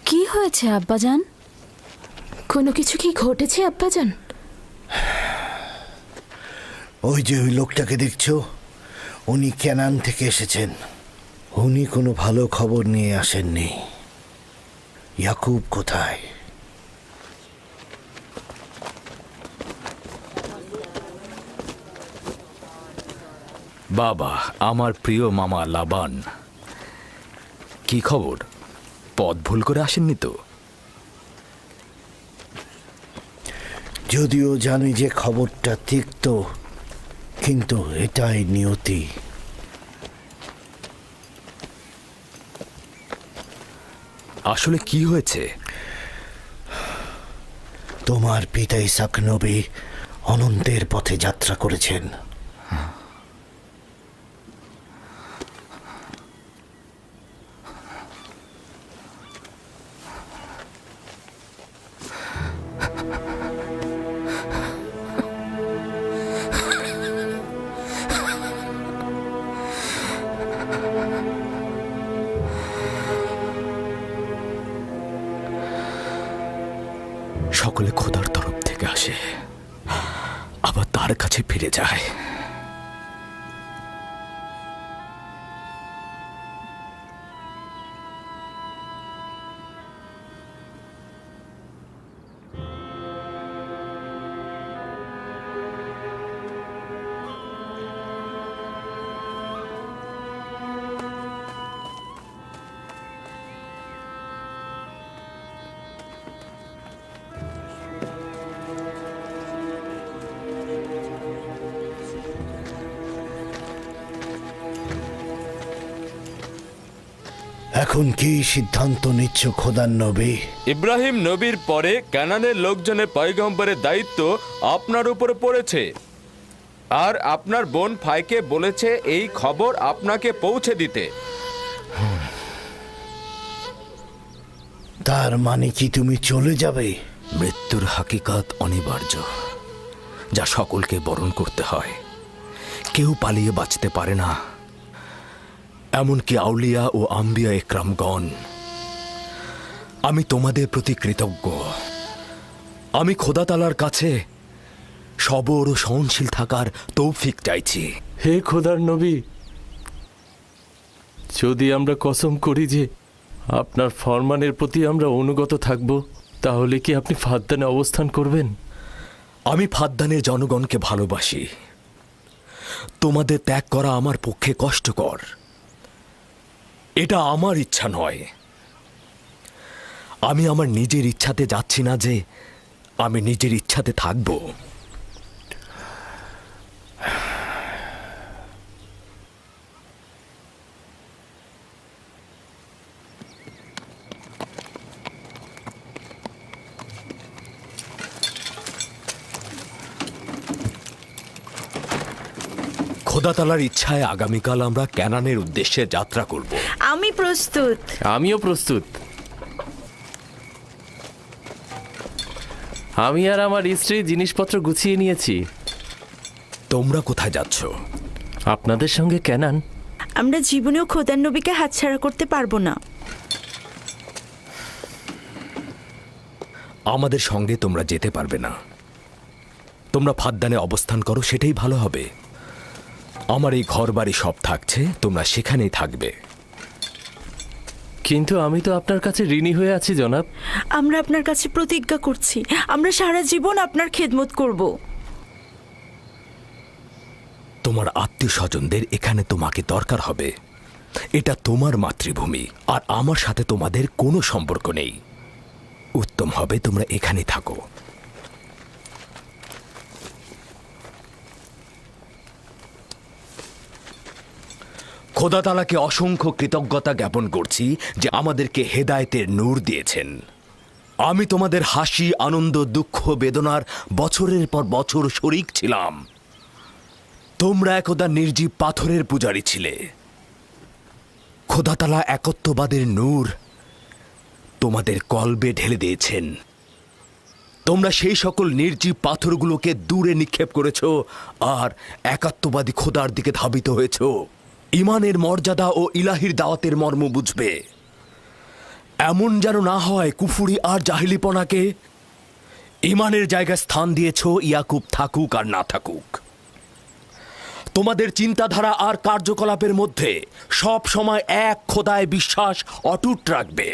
কি হয়েছে আব্বাজান? কোনো কিছু কি ঘটেছে আব্বাজান? ওই যে ওই লোকটাকে দেখছো, উনি কেনান থেকে এসেছেন। উনি কোনো ভালো খবর নিয়ে আসেননি। ইয়াকুব কোথায়? বাবা, আমার প্রিয় মামা লাবান, কি খবর? পথ ভুল করে আসেননি তো? যদিও জানি যে খবরটা তিক্ত, কিন্তু এটাই নিয়তি। আসলে কি হয়েছে? তোমার পিতা ইসাক নবী অনন্তের পথে যাত্রা করেছেন। সকলে খোদার তরফ থেকে আসে, আবার তার কাছে ফিরে যায়। এখন কি সিদ্ধান্ত নিচ্ছ খোদার নবী? ইব্রাহিম নবীর পরে কানানের লোকজনের পয়গম্বরের দায়িত্ব আপনার উপরে পড়েছে, আর আপনার বোন ফাইকে বলেছে এই খবর আপনাকে পৌঁছে দিতে। তার মানে কি তুমি চলে যাবে? মৃত্যুর হাকিকাত অনিবার্য, যা সকলকে বরণ করতে হয়। কেউ পালিয়ে বাঁচতে পারে না, এমনকি আউলিয়া ও আম্বিয়া একরামগণ। আমি তোমাদের প্রতি কৃতজ্ঞ। আমি খোদা তাআলার কাছে সবর ও সহনশীল থাকার তৌফিক চাইছি। হে খোদার নবী, যদি আমরা কসম করি যে আপনার ফরমানের প্রতি আমরা অনুগত থাকব, তাহলে কি আপনি ফাদ্দানে অবস্থান করবেন? আমি ফাদ্দানের জনগণকে ভালোবাসি। তোমাদের ত্যাগ করা আমার পক্ষে কষ্টকর। এটা আমার ইচ্ছা নয়। আমি আমার নিজের ইচ্ছাতে যাচ্ছি না যে আমি নিজের ইচ্ছাতে থাকব। খোদা তাআলার ইচ্ছায় আগামীকাল আমরা ক্যানানের উদ্দেশ্যে যাত্রা করব। আমি প্রস্তুত। আমিও প্রস্তুত। আমি আর আমার স্ত্রী জিনিসপত্র গুছিয়ে নিয়েছি। তোমরা কোথায় যাচ্ছ? আপনাদের সঙ্গে ক্যানান। আমরা জীবনেও খোদার নবীকে হাতছাড়া করতে পারবো না। আমাদের সঙ্গে তোমরা যেতে পারবে না। তোমরা ফাদ্দানে অবস্থান করো, সেটাই ভালো হবে। আমার এই ঘর বাড়ি সব থাকছে, তোমরা সেখানেই থাকবে। কিন্তু আমি তো আপনার কাছে ঋণী হয়ে আছি জনাব। আমরা আপনার কাছে প্রতিজ্ঞা করছি, আমরা সারা জীবন আপনার খেদমত করব। তোমার আত্মীয় স্বজনদের এখানে তোমাকে দরকার হবে। এটা তোমার মাতৃভূমি, আর আমার সাথে তোমাদের কোনো সম্পর্ক নেই। উত্তম হবে তোমরা এখানে থাকো। খোদা তাআলাকে অসংখ্য কৃতজ্ঞতা জ্ঞাপন করছি যে আমাদেরকে হেদায়েতের নূর দিয়েছেন। আমি তোমাদের হাসি, আনন্দ, দুঃখ, বেদনার বছরের পর বছর শরিক ছিলাম। তোমরা একদা নির্জীব পাথরের পূজারী ছিলে। খোদা তাআলা একত্ববাদের নূর তোমাদের কলবে ঢেলে দিয়েছেন। তোমরা সেই সকল নির্জীব পাথরগুলোকে দূরে নিক্ষেপ করেছ আর একাত্মবাদী খোদার দিকে ধাবিত হয়েছ। ইমানের মর্যাদা ও ইলাহির দাওয়াতের মর্ম বুঝবে। এমন যেন না হয় কুফুরি আর জাহিলিপনাকে ইমানের জায়গায় স্থান দিয়েছ, ইয়াকুব থাকুক আর না থাকুক। তোমাদের চিন্তাধারা আর কার্যকলাপের মধ্যে সব সময় এক খোদায় বিশ্বাস অটুট রাখবে।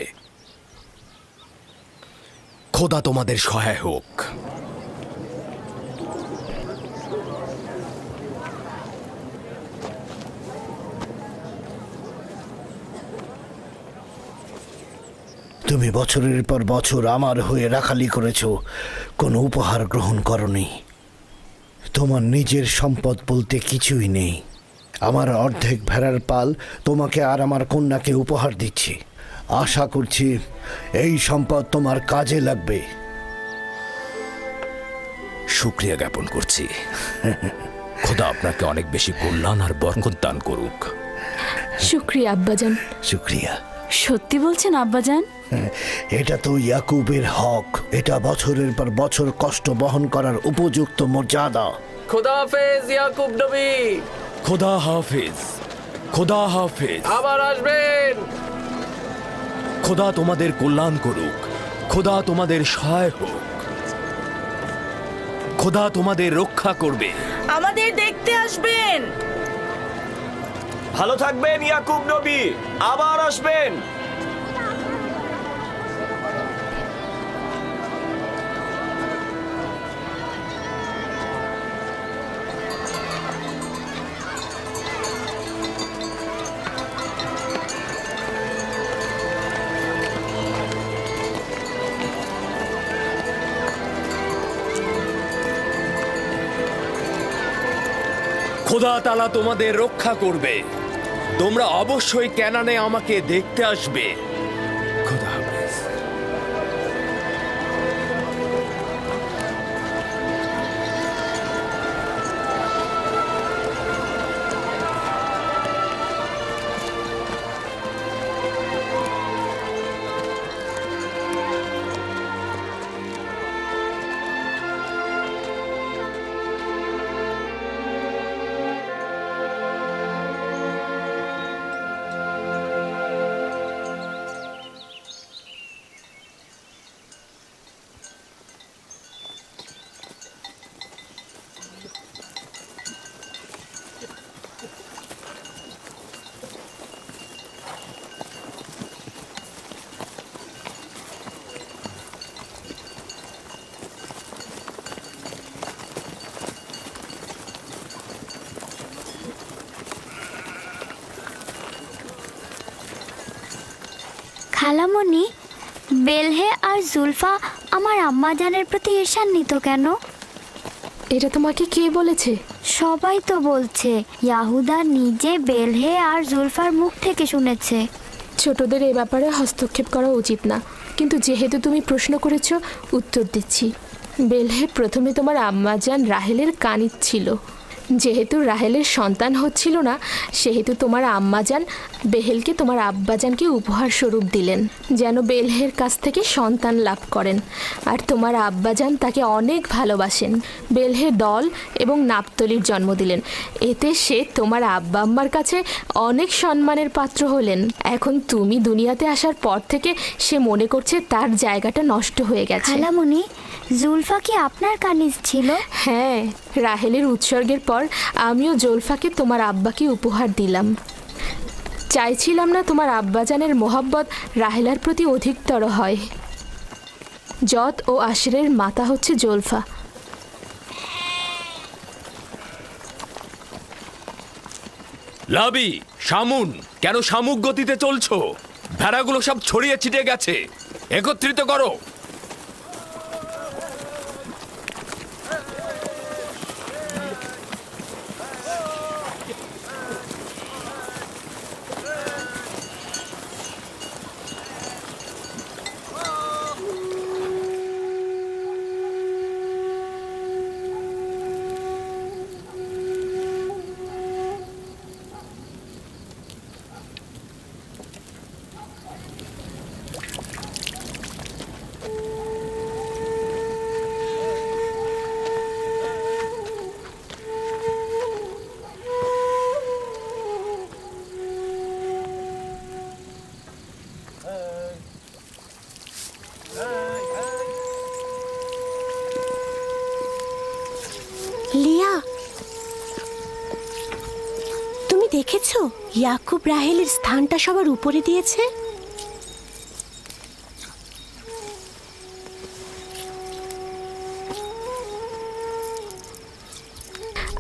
খোদা তোমাদের সহায় হোক। তুমি বছরের পর বছর আমার হয়ে রাখালি করেছ, কোনো উপহার গ্রহণ করনি। তোমার নিজের সম্পদ বলতে কিছুই নেই। আমার অর্ধেক ভেড়ার পাল তোমাকে আর আমার কন্যাকে উপহার দিচ্ছি। আশা করছি এই সম্পদ তোমার কাজে লাগবে। শুকরিয়া জ্ঞাপন করছি। খোদা আপনাকে অনেক বেশি কল্যাণ আর বরকত দান করুক। শুক্রিয়া আব্বাজান। শুক্রিয়া। সত্যি বলছেন আব্বাজান? এটা তো ইয়াকুবের হক। এটা বছরের পর বছর কষ্ট বহন করার উপযুক্ত মর্যাদা। খোদা হাফেজ ইয়াকুব নবী। খোদা হাফেজ। খোদা হাফেজ। আবার আসবেন। খোদা তোমাদের কল্যাণ করুক। খোদা তোমাদের সহায় হোক। খোদা তোমাদের রক্ষা করবে। আমাদের দেখতে আসবেন। ভালো থাকবেন ইয়াকুব নবী, আবার আসবেন। খোদা তাআলা তোমাদের রক্ষা করবে। তোমরা অবশ্যই ক্যানানে আমাকে দেখতে আসবে। খোদা হাফেজ। খালামণি, বেলহে আর জুলফা আমার আম্মাজানের প্রতি ঈর্ষান্বিত কেন? এটা তোমাকে কে বলেছে? সবাই তো বলছে। ইয়াহুদা নিজে বেলহে আর জুলফার মুখ থেকে শুনেছে। ছোটদের এ ব্যাপারে হস্তক্ষেপ করা উচিত না, কিন্তু যেহেতু তুমি প্রশ্ন করেছো উত্তর দিচ্ছি। বেলহে প্রথমে তোমার আম্মাজান রাহেলের কানিজ ছিল। যেহেতু রাহেলের সন্তান হচ্ছিল না, সেহেতু তোমার আম্মাজান বেহেলকে তোমার আব্বাজানকে উপহার স্বরূপ দিলেন, যেন বেলহের কাছ থেকে সন্তান লাভ করেন। আর তোমার আব্বাজান তাকে অনেক ভালোবাসেন। বেলহে দল এবং নাপতলির জন্ম দিলেন। এতে সে তোমার আব্বা আম্মার কাছে অনেক সম্মানের পাত্র হলেন। এখন তুমি দুনিয়াতে আসার পর থেকে সে মনে করছে তার জায়গাটা নষ্ট হয়ে গেছে। খালামণি, জুলফা কি আপনার কানিজ ছিল? হ্যাঁ, রাহেলের উৎসর্গের পর আমিও জুলফাকে তোমার আব্বাকে উপহার দিলাম। চাইছিলাম না তোমার আব্বাজানের মোহাব্বত রাহেলার প্রতি অধিকতর হয়। জত ও আশরের মাতা হচ্ছে জুলফা। লাবি, শামুন, কেন শামুক গতিতে চলছো? ভেড়াগুলো সব ছড়িয়ে ছিটিয়ে গেছে, একত্রিত করো। লিয়া, তুমি দেখেছো ইয়াকুব রাহেলের স্থানটা সবার উপরে দিয়েছে?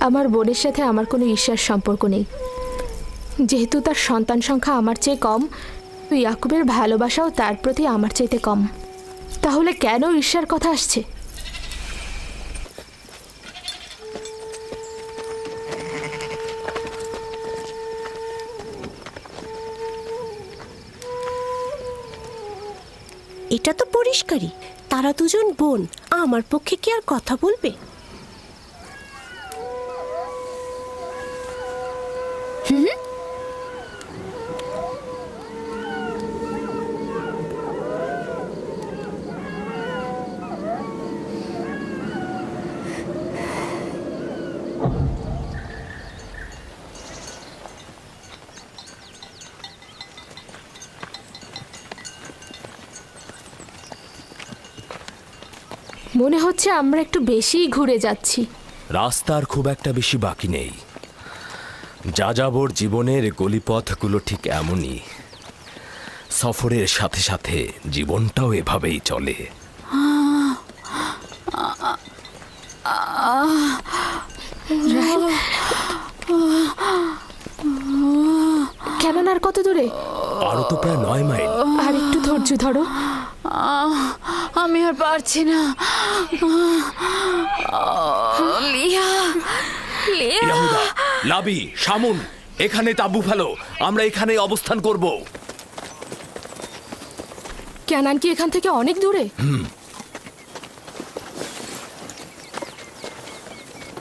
আমার বোনের সাথে আমার কোনো ঈর্ষার সম্পর্ক নেই। যেহেতু তার সন্তান সংখ্যা আমার চেয়ে কম, ইয়াকুবের ভালোবাসাও তার প্রতি আমার চাইতে কম। তাহলে কেন ঈর্ষার কথা আসছে? এটা তো পরিষ্কারই, তারা দুজন বোন, আমার পক্ষে কি আর কথা বলবে? মনে হচ্ছে আমরা একটু বেশিই ঘুরে যাচ্ছি। রাস্তার খুব একটা বেশি বাকি নেই। যাযাবর জীবনের গলিপথগুলো ঠিক এমনই। সফরের সাথে সাথে জীবনটাও এভাবেই চলে। কেমন আর কত দূরে? আরো তো প্রায় 9 মাইল। আর একটু ধৈর্য ধরো। আমি আর পারছি না। লিয়া, ইয়াহুদা, লাবি, শামুন, এখানে তাঁবু ফেলো, আমরা এখানেই অবস্থান করব। ক্যানান কি এখান থেকে অনেক দূরে?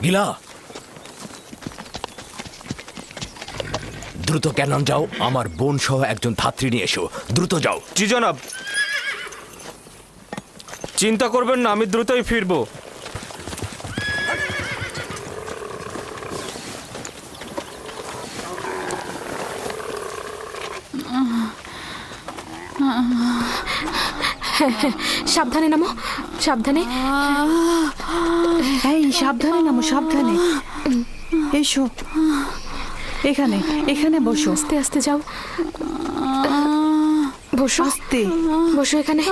গিলা, দ্রুত ক্যানন যাও, আমার বোন সহ একজন ধাত্রী নিয়ে এসো। দ্রুত যাও। জি জনাব। চিন্তা করবেন না, আমি দ্রুতই ফিরবো। সাবধানে নামো, সাবধানে। এই সাবধানে নামো, সাবধানে। এসো, এখানে এখানে বসো। আস্তে আস্তে যাও। বসো, আস্তে বসো এখানে।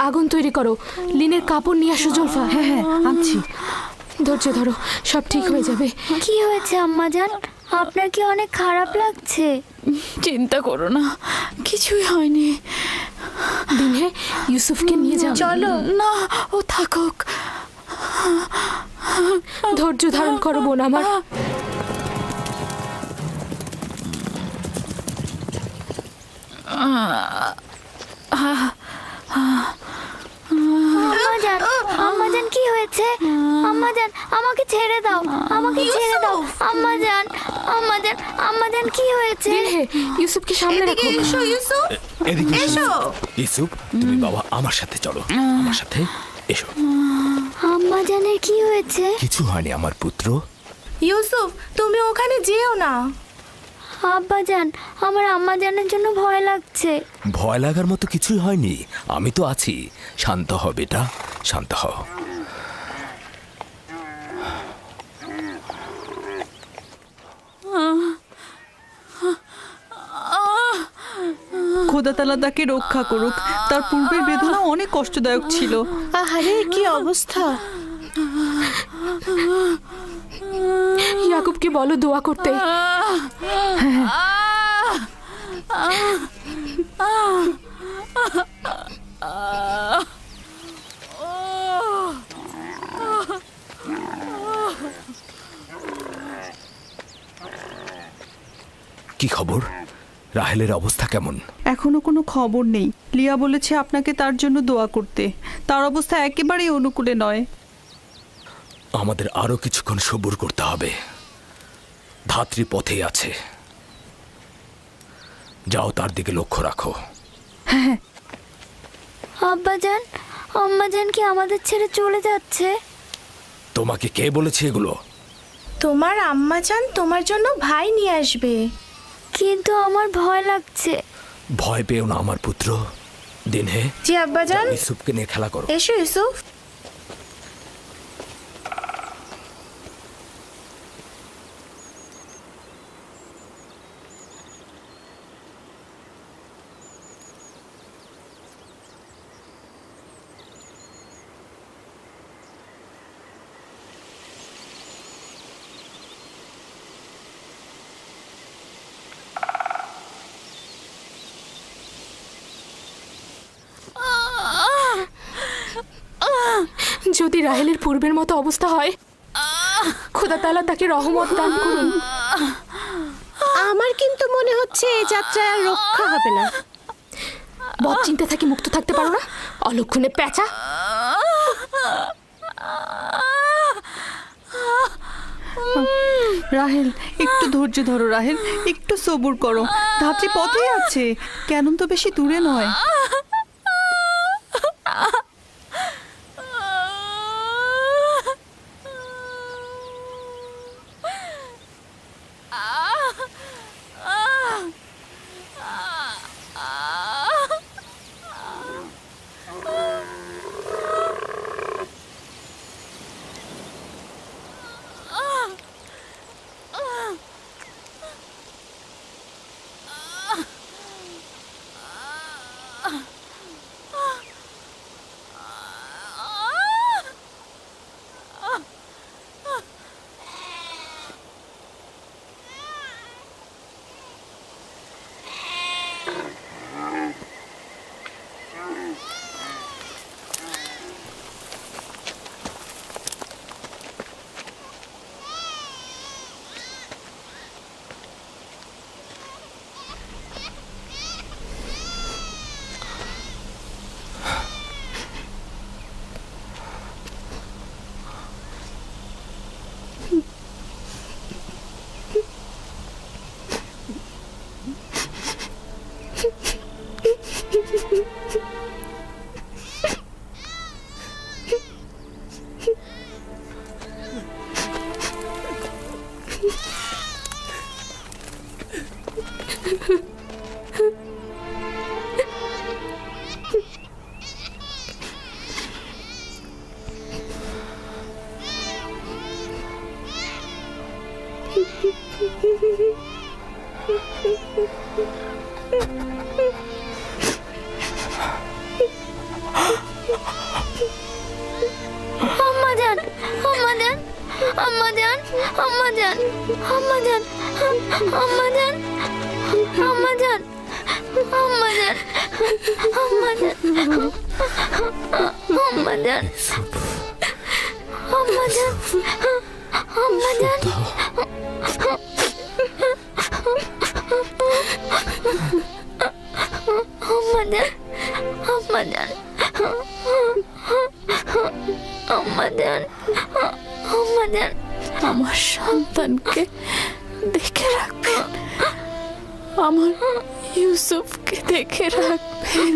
আগুন তৈরি করো। লিনের কাপড় নিয়ে আসো জুলফা। হ্যাঁ হ্যাঁ, আনছি। ধৈর্য ধরো, সব ঠিক হয়ে যাবে। কি হয়েছে আম্মাজান? আপনার কি অনেক খারাপ লাগছে? চিন্তা করো না, কিছুই হয়নি। দিনে ইউসুফকে নিয়ে যাও। চলো না, ও থাকুক। ধৈর্য ধারণ করো বোন আমার। আম্মাজান কি হয়েছে? আম্মাজান আমাকে ছেড়ে দাও, আমাকে ছেড়ে দাও। আম্মাজান, আম্মাজান, আম্মাজান কি হয়েছে? ইউসুফকে সামনে রাখো। এসো ইউসুফ, এদিকে এসো। ইউসুফ, তুমি বাবা আমার সাথে চলো, আমার সাথে এসো। আম্মাজানের কি হয়েছে? কিছু হয়নি আমার পুত্র। ইউসুফ, তুমি ওখানে যেও না। আব্বাজান, আমার আম্মাজানের জন্য ভয় লাগছে। ভয় লাগার মতো কিছুই হয়নি, আমি তো আছি। শান্ত হ বেটা, শান্ত হ। খোদা তাআলা তাকে রক্ষা করুক। তার পূর্বের বেদনা অনেক কষ্টদায়ক ছিল। আহারে, কি অবস্থা! ইয়াকুবকে বলো দোয়া করতে। কি খবর? রাহেলের অবস্থা কেমন? এখনো কোনো খবর নেই। লিয়া বলেছে আপনাকে তার জন্য দোয়া করতে। তার অবস্থা একেবারেই অনুকূলে নয়। আমাদের আরো কিছুক্ষণ সবুর করতে হবে। ধাত্রী পথেই আছে, যাও তার দিকে লক্ষ্য রাখো। আব্বাজান, আম্মাজান কি আমাদের ছেড়ে চলে যাচ্ছে? তোমাকে কে বলেছে এগুলো? তোমার আম্মাজান তোমার জন্য ভাই নিয়ে আসবে। কিন্তু আমার ভয় লাগছে। ভয় পেও না আমার পুত্র। দিনহে, জি আব্বাজান। ইউসুফকে নিয়ে খেলা করো। এসো ইউসুফ। যদি রাহেলের পূর্বের মতো অবস্থা হয়, খোদা তাআলা তাকে রহমত দান করুন। আমার কিন্তু মনে হচ্ছে এই যাত্রায় আর রক্ষা হবে না। বদ চিন্তা থেকে মুক্ত থাকতে পারো না, অলক্ষণে পেঁচা। রাহেল, একটু ধৈর্য ধরো। রাহেল, একটু সবুর করো। ধাত্রী পথেই আছে, কেন তো বেশি দূরে নয়। আম্মাজান, আম্মাজান, আম্মাজান, আম্মাজান, আম্মাজান, আম্মাজান, আম্মাজান, আম্মাজান, আম্মাজান, আম্মাজান, আম্মাজান, আম্মাজান, আম্মাজান, আম্মাজান, আম্মাজান, আম্মাজান, আমার সন্তানকে দেখে রাখবেন, আমার ইউসুফকে দেখে রাখবেন।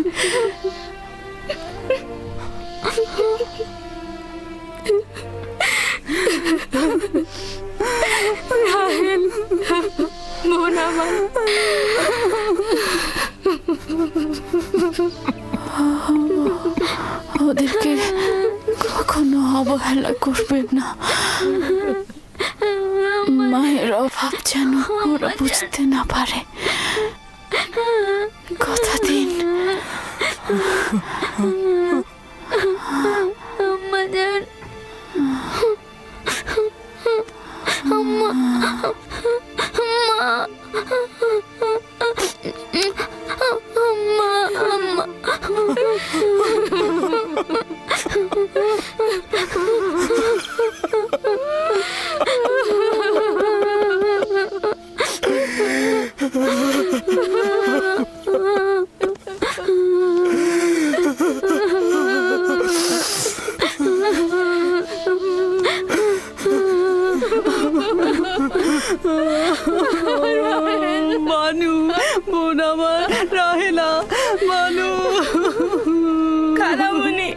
রাহেল, বোন আমার, ওদেরকে কখনো অবহেলা করবেন না। মায়ের অভাব যেন ওরা বুঝতে না পারে, কথা দিন। আম্মাজান, আম্মা, মানু, বোন আমার, রাহেলা, মানু, খালামণি,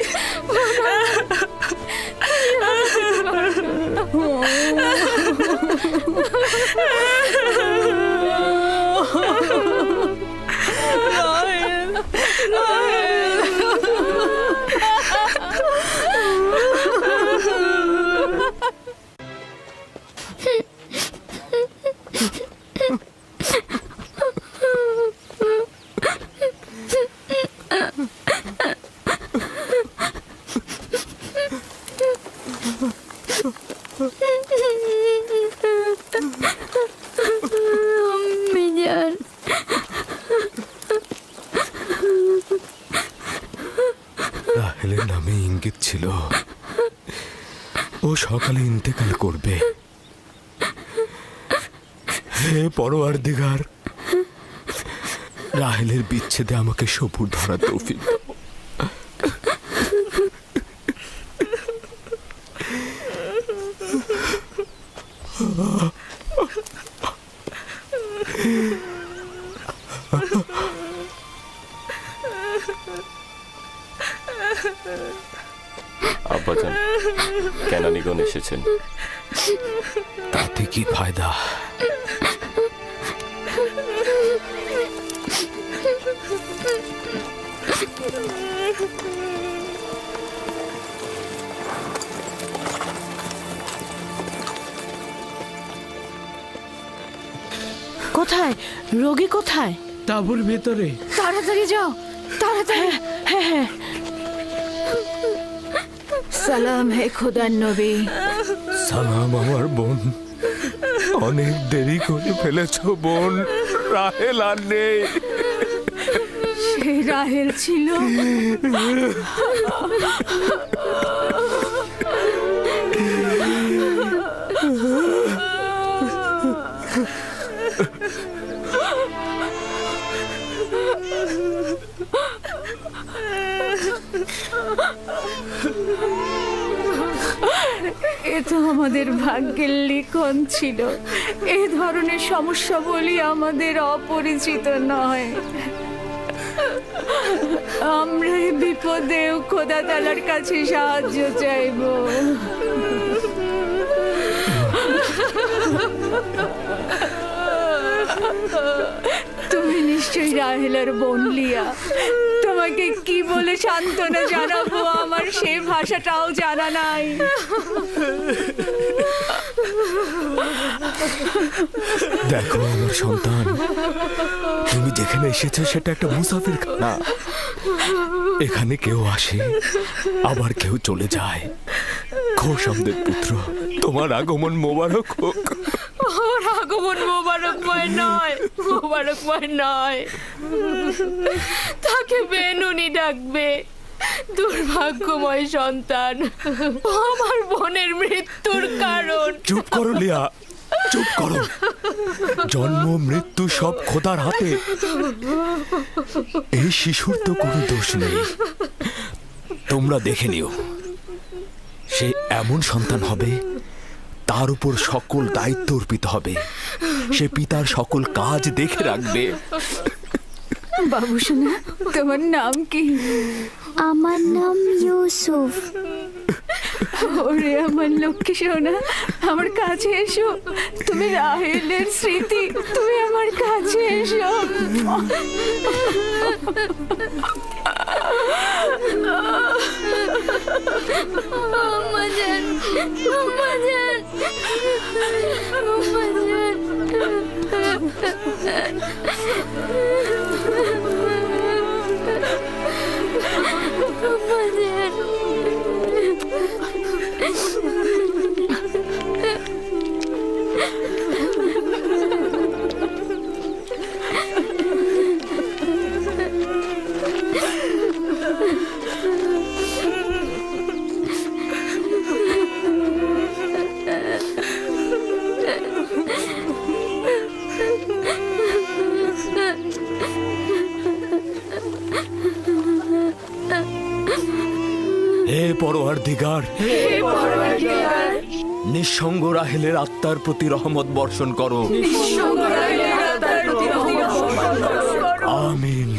রাহেলের নামে ইঙ্গিত ছিল ও সকালে ইন্তেকাল করবে। হে পরওয়ারদিগার, রাহেলের বিচ্ছেদে আমাকে সবুর ধরার তৌফিক দাও। আব্বাজান, কেনানিগণ এসেছেন। তাতে কি ফায়দা? কোথায় রোগী? কোথায়? তাঁবুর ভেতরে। তাড়াতাড়ি যাও, তাড়াতাড়ি। হ্যাঁ হ্যাঁ। সালাম হে খোদার নবী। সালাম আমার বোন। অনেক দেরি করে ফেলেছ বোন, রাহেল আর নেই। সেই রাহেল ছিল এ তো আমাদের ভাগ্যের লিখন ছিল। এ ধরনের সমস্যা বলি আমাদের অপরিচিত নয়। আমরা এই বিপদেও খোদা তাআলার কাছে সাহায্য চাইব। তুমি নিশ্চয়ই রাহেলার বোন লিয়া। তোমাকে কি বলে সান্ত্বনা জানাবো আমার সেই ভাষাটাও জানা নাই। দেখো আমার সন্তান, তুমি যেখানে এসেছো সেটা একটা মুসাফির খানা। এখানে কেউ আসে আবার কেউ চলে যায়। খোশামদের পুত্র, তোমার আগমন মোবারক হোক। ওর আগমন মোবারকময় নয়, মোবারকময় নয়। তাকে বেনুনি ডাকবে। দুর্ভাগ্যময় সন্তান, আমার বোনের মৃত্যুর কারণ। চুপ করো লিয়া, চুপ করো। জন্ম মৃত্যু সব খোদার হাতে। এই শিশুর তো কোনো দোষ নেই। তোমরা দেখে নিও, সে এমন সন্তান হবে তার উপর সকল দায়িত্ব অর্পিত হবে। সে পিতার সকল কাজ দেখে রাখবে। বাবু সোনা, তোমার নাম কি? আমার নাম ইউসুফ। ওরে আমার লক্ষ্মী সোনা, আমার কাছে এসো। তুমি রাহেলের স্মৃতি, তুমি আমার কাছে এসো। Amazon, Amazon, Amazon. আমাজান। হে পরওয়ারদিগার, নিঃসঙ্গ রাহেলের আত্মার প্রতি রহমত বর্ষণ করো। আমিন।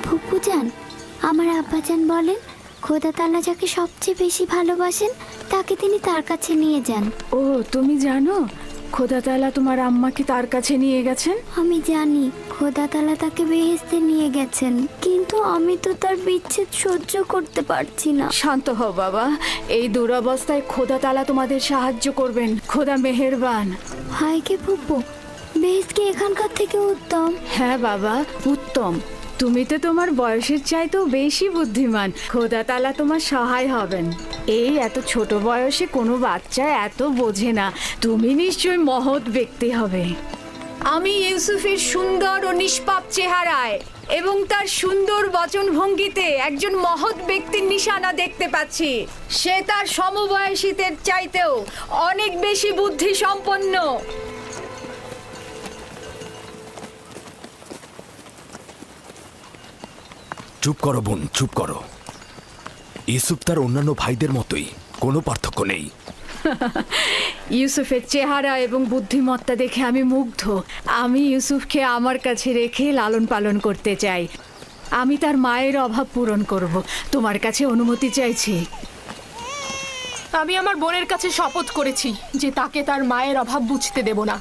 ফুপুজান, আমার আব্বাজান বলেন খোদা তাআলা যাকে সবচেয়ে বেশি ভালোবাসেন তাকে তিনি তার কাছে নিয়ে যান। ও, তুমি জানো খোদা তাআলা তোমার আম্মাকে তার কাছে নিয়ে গেছেন? আমি জানি খোদা তাআলা তাকে বেহেশতে নিয়ে গেছেন, কিন্তু আমি তো তার বিচ্ছেদ সহ্য করতে পারছি না। শান্ত হও বাবা, এই দুরবস্থায় খোদা তাআলা তোমাদের সাহায্য করবেন। খোদা মেহেরবান। হায় কে ফুপু, বেহেশত কি এখানকার থেকে উত্তম? হ্যাঁ বাবা, উত্তম। তুমি তো তোমার বয়সের চাইতেও বেশি বুদ্ধিমান। খোদা তাআলা তোমার সহায় হবেন। এই এত ছোট বয়সে কোনো বাচ্চা এত বোঝে না। তুমি নিশ্চয়ই মহৎ ব্যক্তি হবে। আমি ইউসুফের সুন্দর ও নিষ্পাপ চেহারায় এবং তার সুন্দর বচনভঙ্গিতে একজন মহৎ ব্যক্তির নিশানা দেখতে পাচ্ছি। সে তার সমবয়সীদের চাইতেও অনেক বেশি বুদ্ধি সম্পন্ন। চুপ করো বোন, চুপ করো। ইউসুফ তার অন্যান্য ভাইদের মতোই, কোনো পার্থক্য নেই। ইউসুফের চেহারা এবং বুদ্ধিমত্তা দেখে আমি মুগ্ধ। আমি ইউসুফকে আমার কাছে রেখে লালন পালন করতে চাই। আমি তার মায়ের অভাব পূরণ করব। তোমার কাছে অনুমতি চাইছি। আমি আমার বোনের কাছে শপথ করেছি যে তাকে তার মায়ের অভাব বুঝতে দেব না।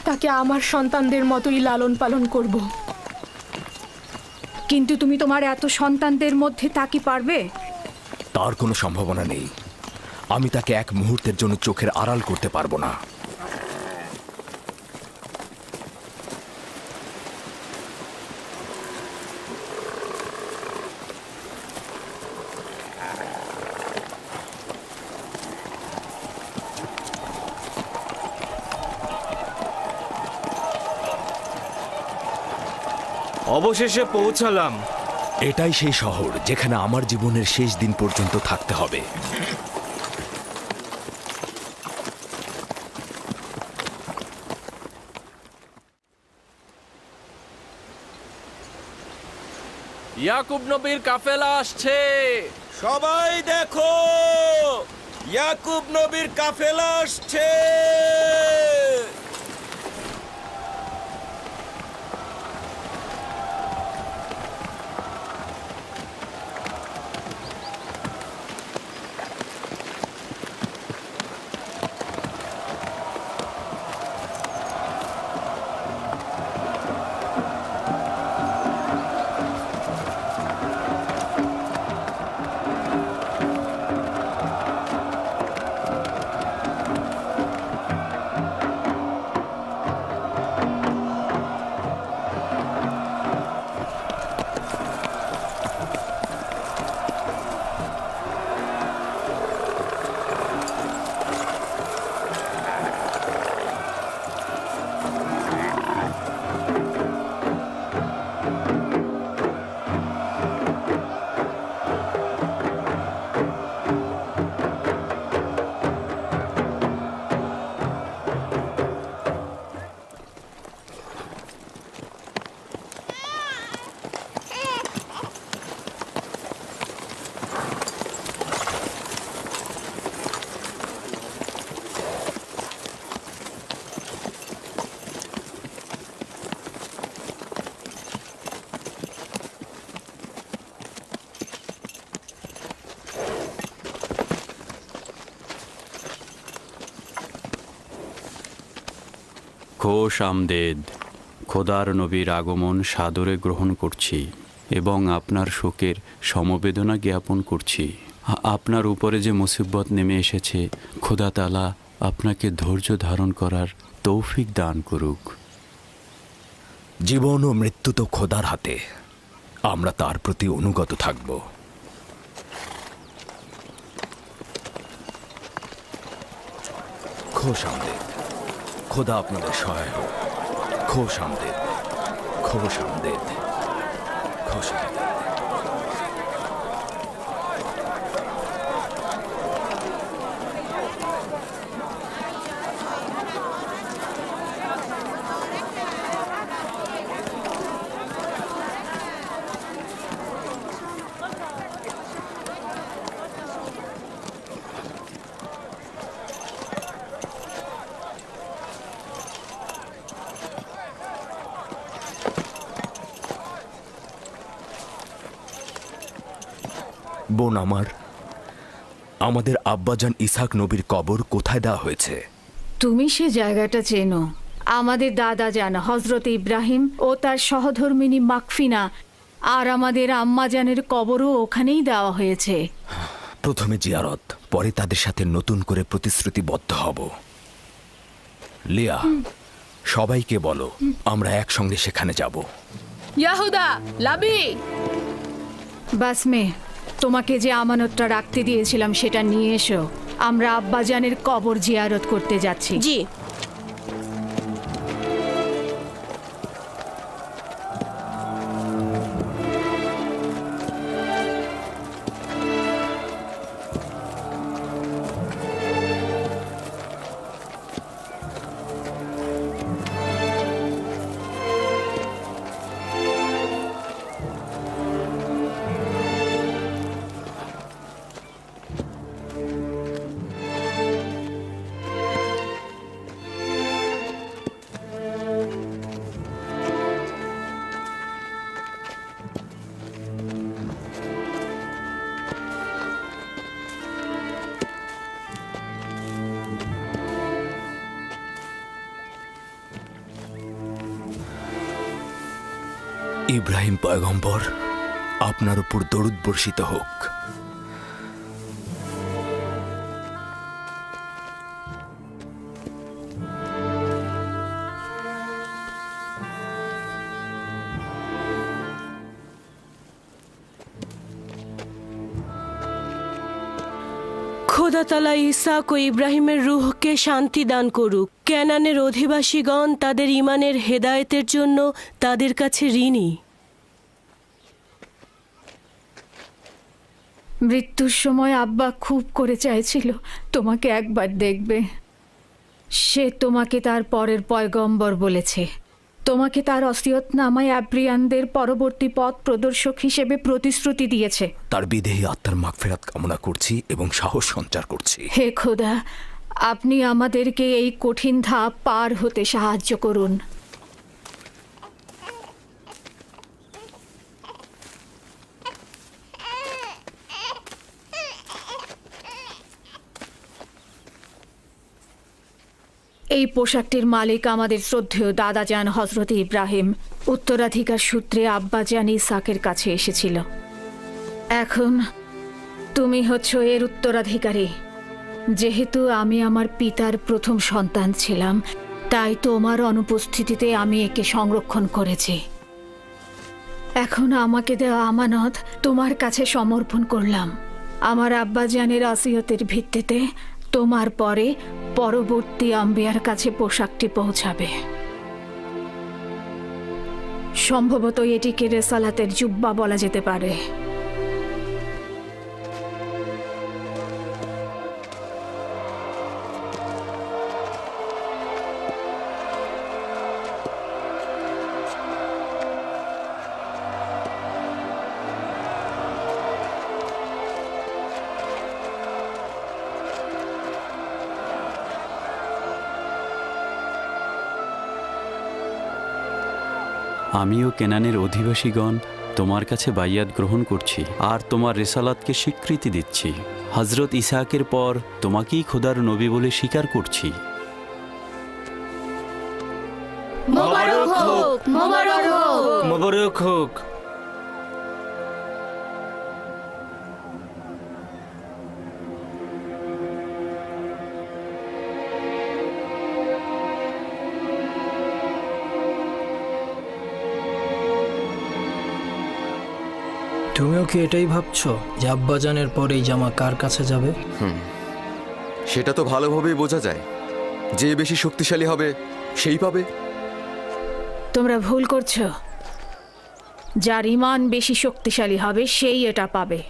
তাকে আমার সন্তানদের মতোই লালন পালন করব। কিন্তু তুমি তোমার এত সন্তানদের মধ্যে তা কি পারবে? তার কোনো সম্ভাবনা নেই। আমি তাকে এক মুহূর্তের জন্য চোখের আড়াল করতে পারবো না। অবশেষে পৌঁছালাম। এটাই সেই শহর যেখানে আমার জীবনের শেষ দিন পর্যন্ত থাকতে হবে। ইয়াকুব নবীর কাফেলা আসছে। সবাই দেখো, ইয়াকুব নবীর কাফেলা আসছে। খোশ আমদেদ। খোদার নবীর আগমন সাদরে গ্রহণ করছি এবং আপনার শোকের সমবেদনা জ্ঞাপন করছি। আপনার উপরে যে মুসিবত নেমে এসেছে খোদা তাআলা আপনাকে ধৈর্য ধারণ করার তৌফিক দান করুক। জীবন ও মৃত্যু তো খোদার হাতে, আমরা তার প্রতি অনুগত থাকব। খোশ আমদেদ। খোদা আপনাদের সহায় হোক। খোশ আমদেদ, খোশ আমদেদ, খোশ আমদেদ। বোন আমার, আমাদের আব্বাজান ইসাক নবীর কবর কোথায় দেওয়া হয়েছে? তুমি সে জায়গাটা চেনো। আমাদের দাদা জান হজরত ইব্রাহিম ও তার সহধর্মিনী মাকফিনা আর আমাদের আম্মাজানের কবরও ওখানেই দেওয়া হয়েছে। প্রথমে জিয়ারত, পরে তাদের সাথে নতুন করে প্রতিশ্রুতিবদ্ধ হব। লিয়া, সবাইকে বলো আমরা একসঙ্গে সেখানে যাব। ইয়াহুদা, লাবি। বাসমে, তোমাকে যে আমানতটা রাখতে দিয়েছিলাম সেটা নিয়ে এসো। আমরা আব্বাজানের কবর জিয়ারত করতে যাচ্ছি। জি। ইব্রাহিম পয়গম্বর, আপনার উপর দরুদ বর্ষিত হোক। খোদা তাআলা ইসাক ও ইব্রাহিমের রূহকে শান্তি দান করুক। কেনানের অধিবাসীগণ তাদের ঈমানের হেদায়েতের জন্য তাদের কাছে ঋণী। মৃত্যুর সময় আব্বা খুব করে চাইছিল তোমাকে একবার দেখবে। সে তোমাকে তার পরের পয়গম্বর বলেছে। তোমাকে তার ওসিয়তনামায় আব্রিয়ানদের পরবর্তী পথ প্রদর্শক হিসেবে প্রতিশ্রুতি দিয়েছে। তার বিদেহী আত্মার মাগফিরাত কামনা করছি এবং সাহস সঞ্চার করছি। হে খোদা, আপনি আমাদেরকে এই কঠিন ধাপ পার হতে সাহায্য করুন। এই পোশাকটির মালিক আমাদের শ্রদ্ধেয় দাদাজান হজরত ইব্রাহিম উত্তরাধিকার সূত্রে আব্বাজান ইসাকের কাছে এসেছিল। এখন তুমি হচ্ছ এর উত্তরাধিকারী। যেহেতু আমি আমার পিতার প্রথম সন্তান ছিলাম, তাই তোমার অনুপস্থিতিতে আমি একে সংরক্ষণ করেছি। এখন আমাকে দেওয়া আমানত তোমার কাছে সমর্পণ করলাম। আমার আব্বাজানের ওসিয়তের ভিত্তিতে তোমার পরে পরবর্তী আম্বিয়ার কাছে পোশাকটি পৌঁছাবে। সম্ভবত এটিকে রেসালাতের জুব্বা বলা যেতে পারে। আমিও কেনানের অধিবাসীগণ তোমার কাছে বাইয়াত গ্রহণ করছি আর তোমার রেসালাতকে স্বীকৃতি দিচ্ছি। হজরত ইসাকের পর তোমাকেই খোদার নবী বলে স্বীকার করছি। মোবারক হোক, মোবারক হোক, মোবারক হোক। তুমিও কি এটাই ভাবছো যে আব্বাজানের পর এই জামা কার কাছে যাবে? সেটা তো ভালোভাবেই বোঝা যায়, যে বেশি শক্তিশালী হবে সেই পাবে। তোমরা ভুল করছো। যার ইমান বেশি শক্তিশালী হবে সেই এটা পাবে।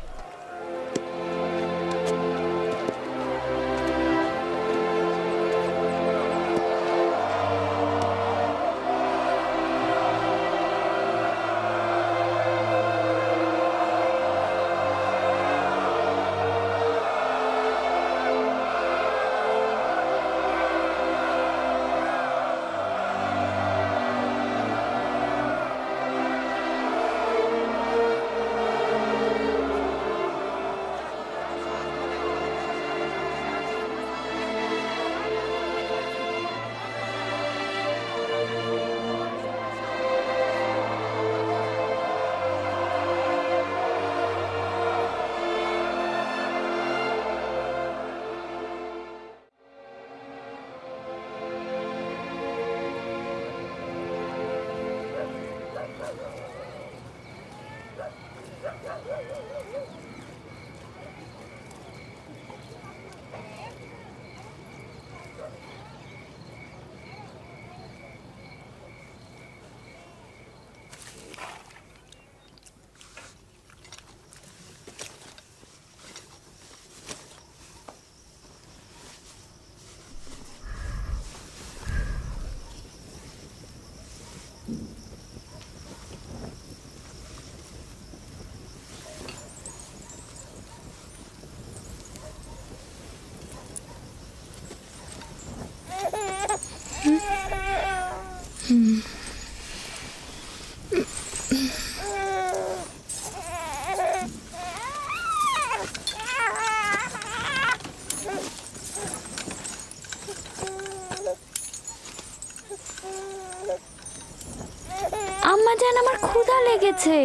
আম্মাজান, আমার ক্ষুধা লেগেছে।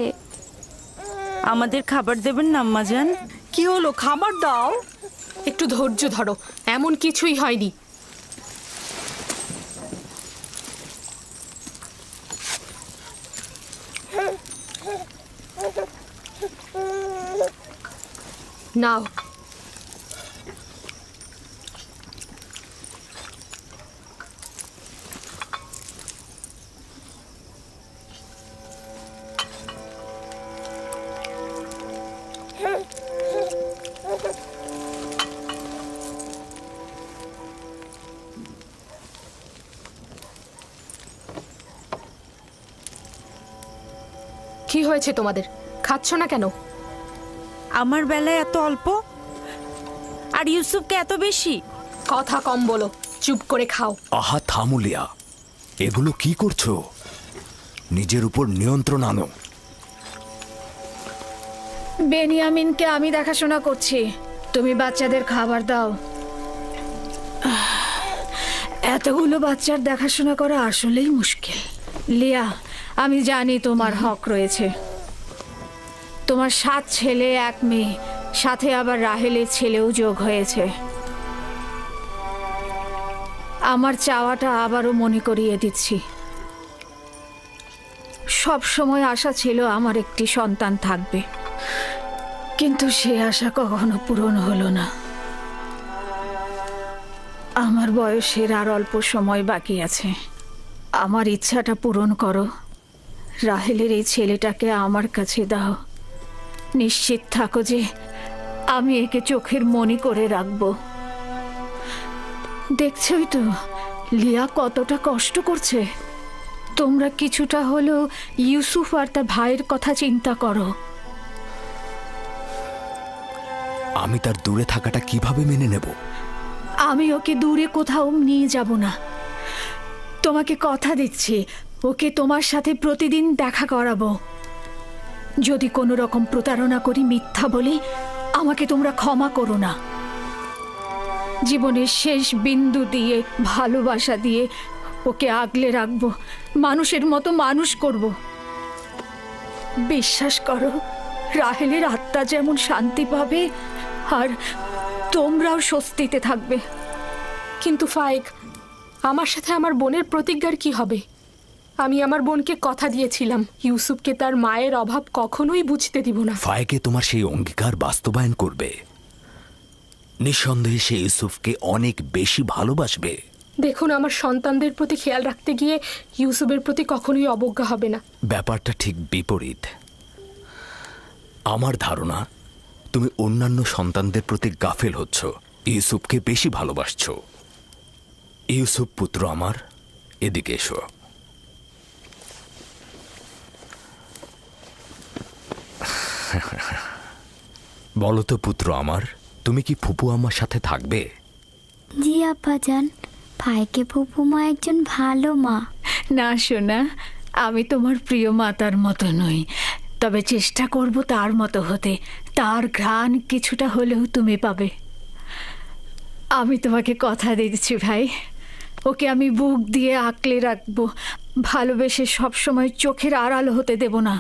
আমাদের খাবার দেবেন না আম্মাজান? কি হলো, খাবার দাও। একটু ধৈর্য ধরো, এমন কিছুই হয়নি। নাও। কি হয়েছে তোমাদের? খাচ্ছ না কেন? আমার বেলায় এত অল্প আর ইউসুফকে এত বেশি। কথা কম বলো, চুপ করে খাও। আহা থামুলিয়া, এগুলো কি করছো? নিজের উপর নিয়ন্ত্রণ আনো। বেনিয়ামিনকে আমি দেখাশোনা করছি, তুমি বাচ্চাদের খাবার দাও। এতগুলো বাচ্চার দেখাশোনা করা আসলেই মুশকিল। লিয়া, আমি জানি তোমার হক রয়েছে। তোমার 7 ছেলে 1 মেয়ে, সাথে আবার রাহেলের ছেলেও যোগ হয়েছে। আমার চাওয়াটা আবারও মনে করিয়ে দিচ্ছি। সব সময় আশা ছিল আমার একটি সন্তান থাকবে, কিন্তু সে আশা কখনো পূরণ হলো না। আমার বয়সের আর অল্প সময় বাকি আছে। আমার ইচ্ছাটা পূরণ করো। রাহেলের এই ছেলেটাকে আমার কাছে দাও। নিশ্চিত থাকো যে আমি একে চোখের মনি করে রাখবো। দেখছই তো লিয়া কতটা কষ্ট করছে। তোমরা কিছুটা হলেও ইউসুফ আর তার ভাইয়ের কথা চিন্তা করো। আমি তার দূরে থাকাটা কিভাবে মেনে নেব? আমি ওকে দূরে কোথাও নিয়ে যাব না। তোমাকে কথা দিচ্ছি, ওকে তোমার সাথে প্রতিদিন দেখা করাবো। যদি কোনো রকম প্রতারণা করি, মিথ্যা বলি, আমাকে তোমরা ক্ষমা করো না। জীবনের শেষ বিন্দু দিয়ে, ভালোবাসা দিয়ে ওকে আগলে রাখবো, মানুষের মতো মানুষ করব। বিশ্বাস করো, রাহেলের আত্মা যেমন শান্তি পাবে আর তোমরাও স্বস্তিতে থাকবে। কিন্তু ফায়েক, আমার সাথে আমার বোনের প্রতিজ্ঞার কি হবে? আমি আমার বোনকে কথা দিয়েছিলাম ইউসুফকে তার মায়ের অভাব কখনোই বুঝতে দিব না। ফায়েকে তোমার সেই অঙ্গীকার বাস্তবায়ন করবে। নিঃসন্দেহে সে ইউসুফকে অনেক বেশি ভালোবাসবে। দেখুন, আমার সন্তানদের প্রতি খেয়াল রাখতে গিয়ে ইউসুফের প্রতি কখনোই অবজ্ঞা হবে না। ব্যাপারটা ঠিক বিপরীত। আমার ধারণা তুমি অন্যান্য সন্তানদের প্রতি গাফেল হচ্ছ, ইউসুফকে বেশি ভালোবাসছো। ইউসুফ পুত্র আমার, এদিকে এসো। বলো তো পুত্র আমার, তুমি কি ফুপু আমার সাথে থাকবে? জি আব্বাজান, ফায়েকে ফুপু মা একজন ভালো মা। না সোনা, আমি তোমার প্রিয় মাতার মতো নই, তবে চেষ্টা করব তার মতো হতে। তার ঘ্রাণ কিছুটা হলেও তুমি পাবে। আমি তোমাকে কথা দিচ্ছি ভাই, ওকে আমি বুক দিয়ে আঁকলে রাখবো, ভালোবেসে সবসময় চোখের আড়াল হতে দেব না।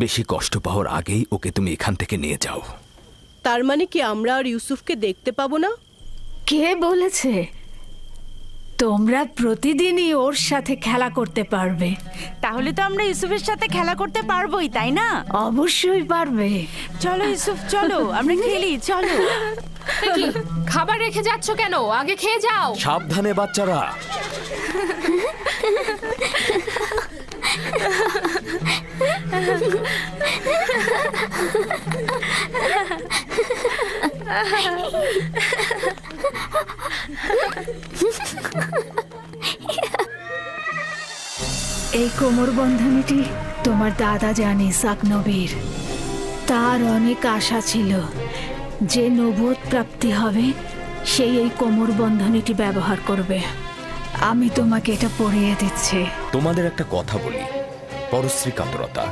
বেশি কষ্ট পাওয়ার আগেই ওকে তুমি এখান থেকে নিয়ে যাও। তার মানে কি আমরা আর ইউসুফকে দেখতে পাবো না? কে বলেছে? তোমরা প্রতিদিনই ওর সাথে খেলা করতে পারবে। তাহলে তো আমরা ইউসুফের সাথে খেলা করতে পারবোই, তাই না? অবশ্যই পারবে। চলো ইউসুফ, চলো আমরা খেলি, চলো। কি খাবার রেখে যাচ্ছ কেন? আগে খেয়ে যাও। সাবধানে বাচ্চারা। এই কোমর বন্ধনীটি তোমার দাদা জান ইসাক নবীর। তার অনেক আশা ছিল যে নবুয়ত প্রাপ্তি হবে সেই এই কোমর বন্ধনীটি ব্যবহার করবে। আমি তোমাকে এটা পরিয়ে দিচ্ছি। তোমাদের একটা কথা বলি, পরশ্রী কাতরতা,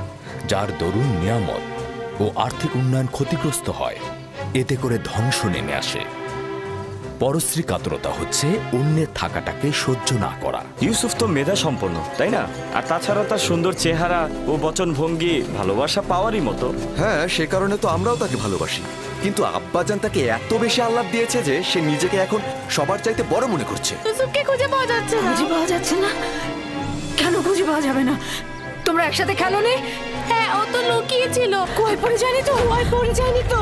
যার দরুন নিয়ামত ও আর্থিক উন্নয়ন ক্ষতিগ্রস্ত হয়, এতে করে ধ্বংস নেমে আসে। পরশ্রী কাতরতা হচ্ছে অন্যের থাকাটাকে সহ্য না করা। ইউসুফ তো মেধা সম্পন্ন, তাই না? আর তাছাড়া তার সুন্দর চেহারা ও বচন ভঙ্গি ভালোবাসা পাওয়ারই মতো। হ্যাঁ, সে কারণে তো আমরাও তাকে ভালোবাসি। কিন্তু আব্বাজান তাকে এত বেশি আহ্লাদ দিয়েছে যে সে নিজেকে এখন সবার চাইতে বড় মনে করছে। ইউসুফকে খুঁজে পাওয়া যাচ্ছে না। খুঁজে পাওয়া যাচ্ছে না? কেন খুঁজে পাওয়া যাবে না? তোমরা একসাথে খেলো নি? হ্যাঁ, ও তো লুকিয়েছিল। কই পড়ে যায়নি তো? পড়ে যায়নি তো।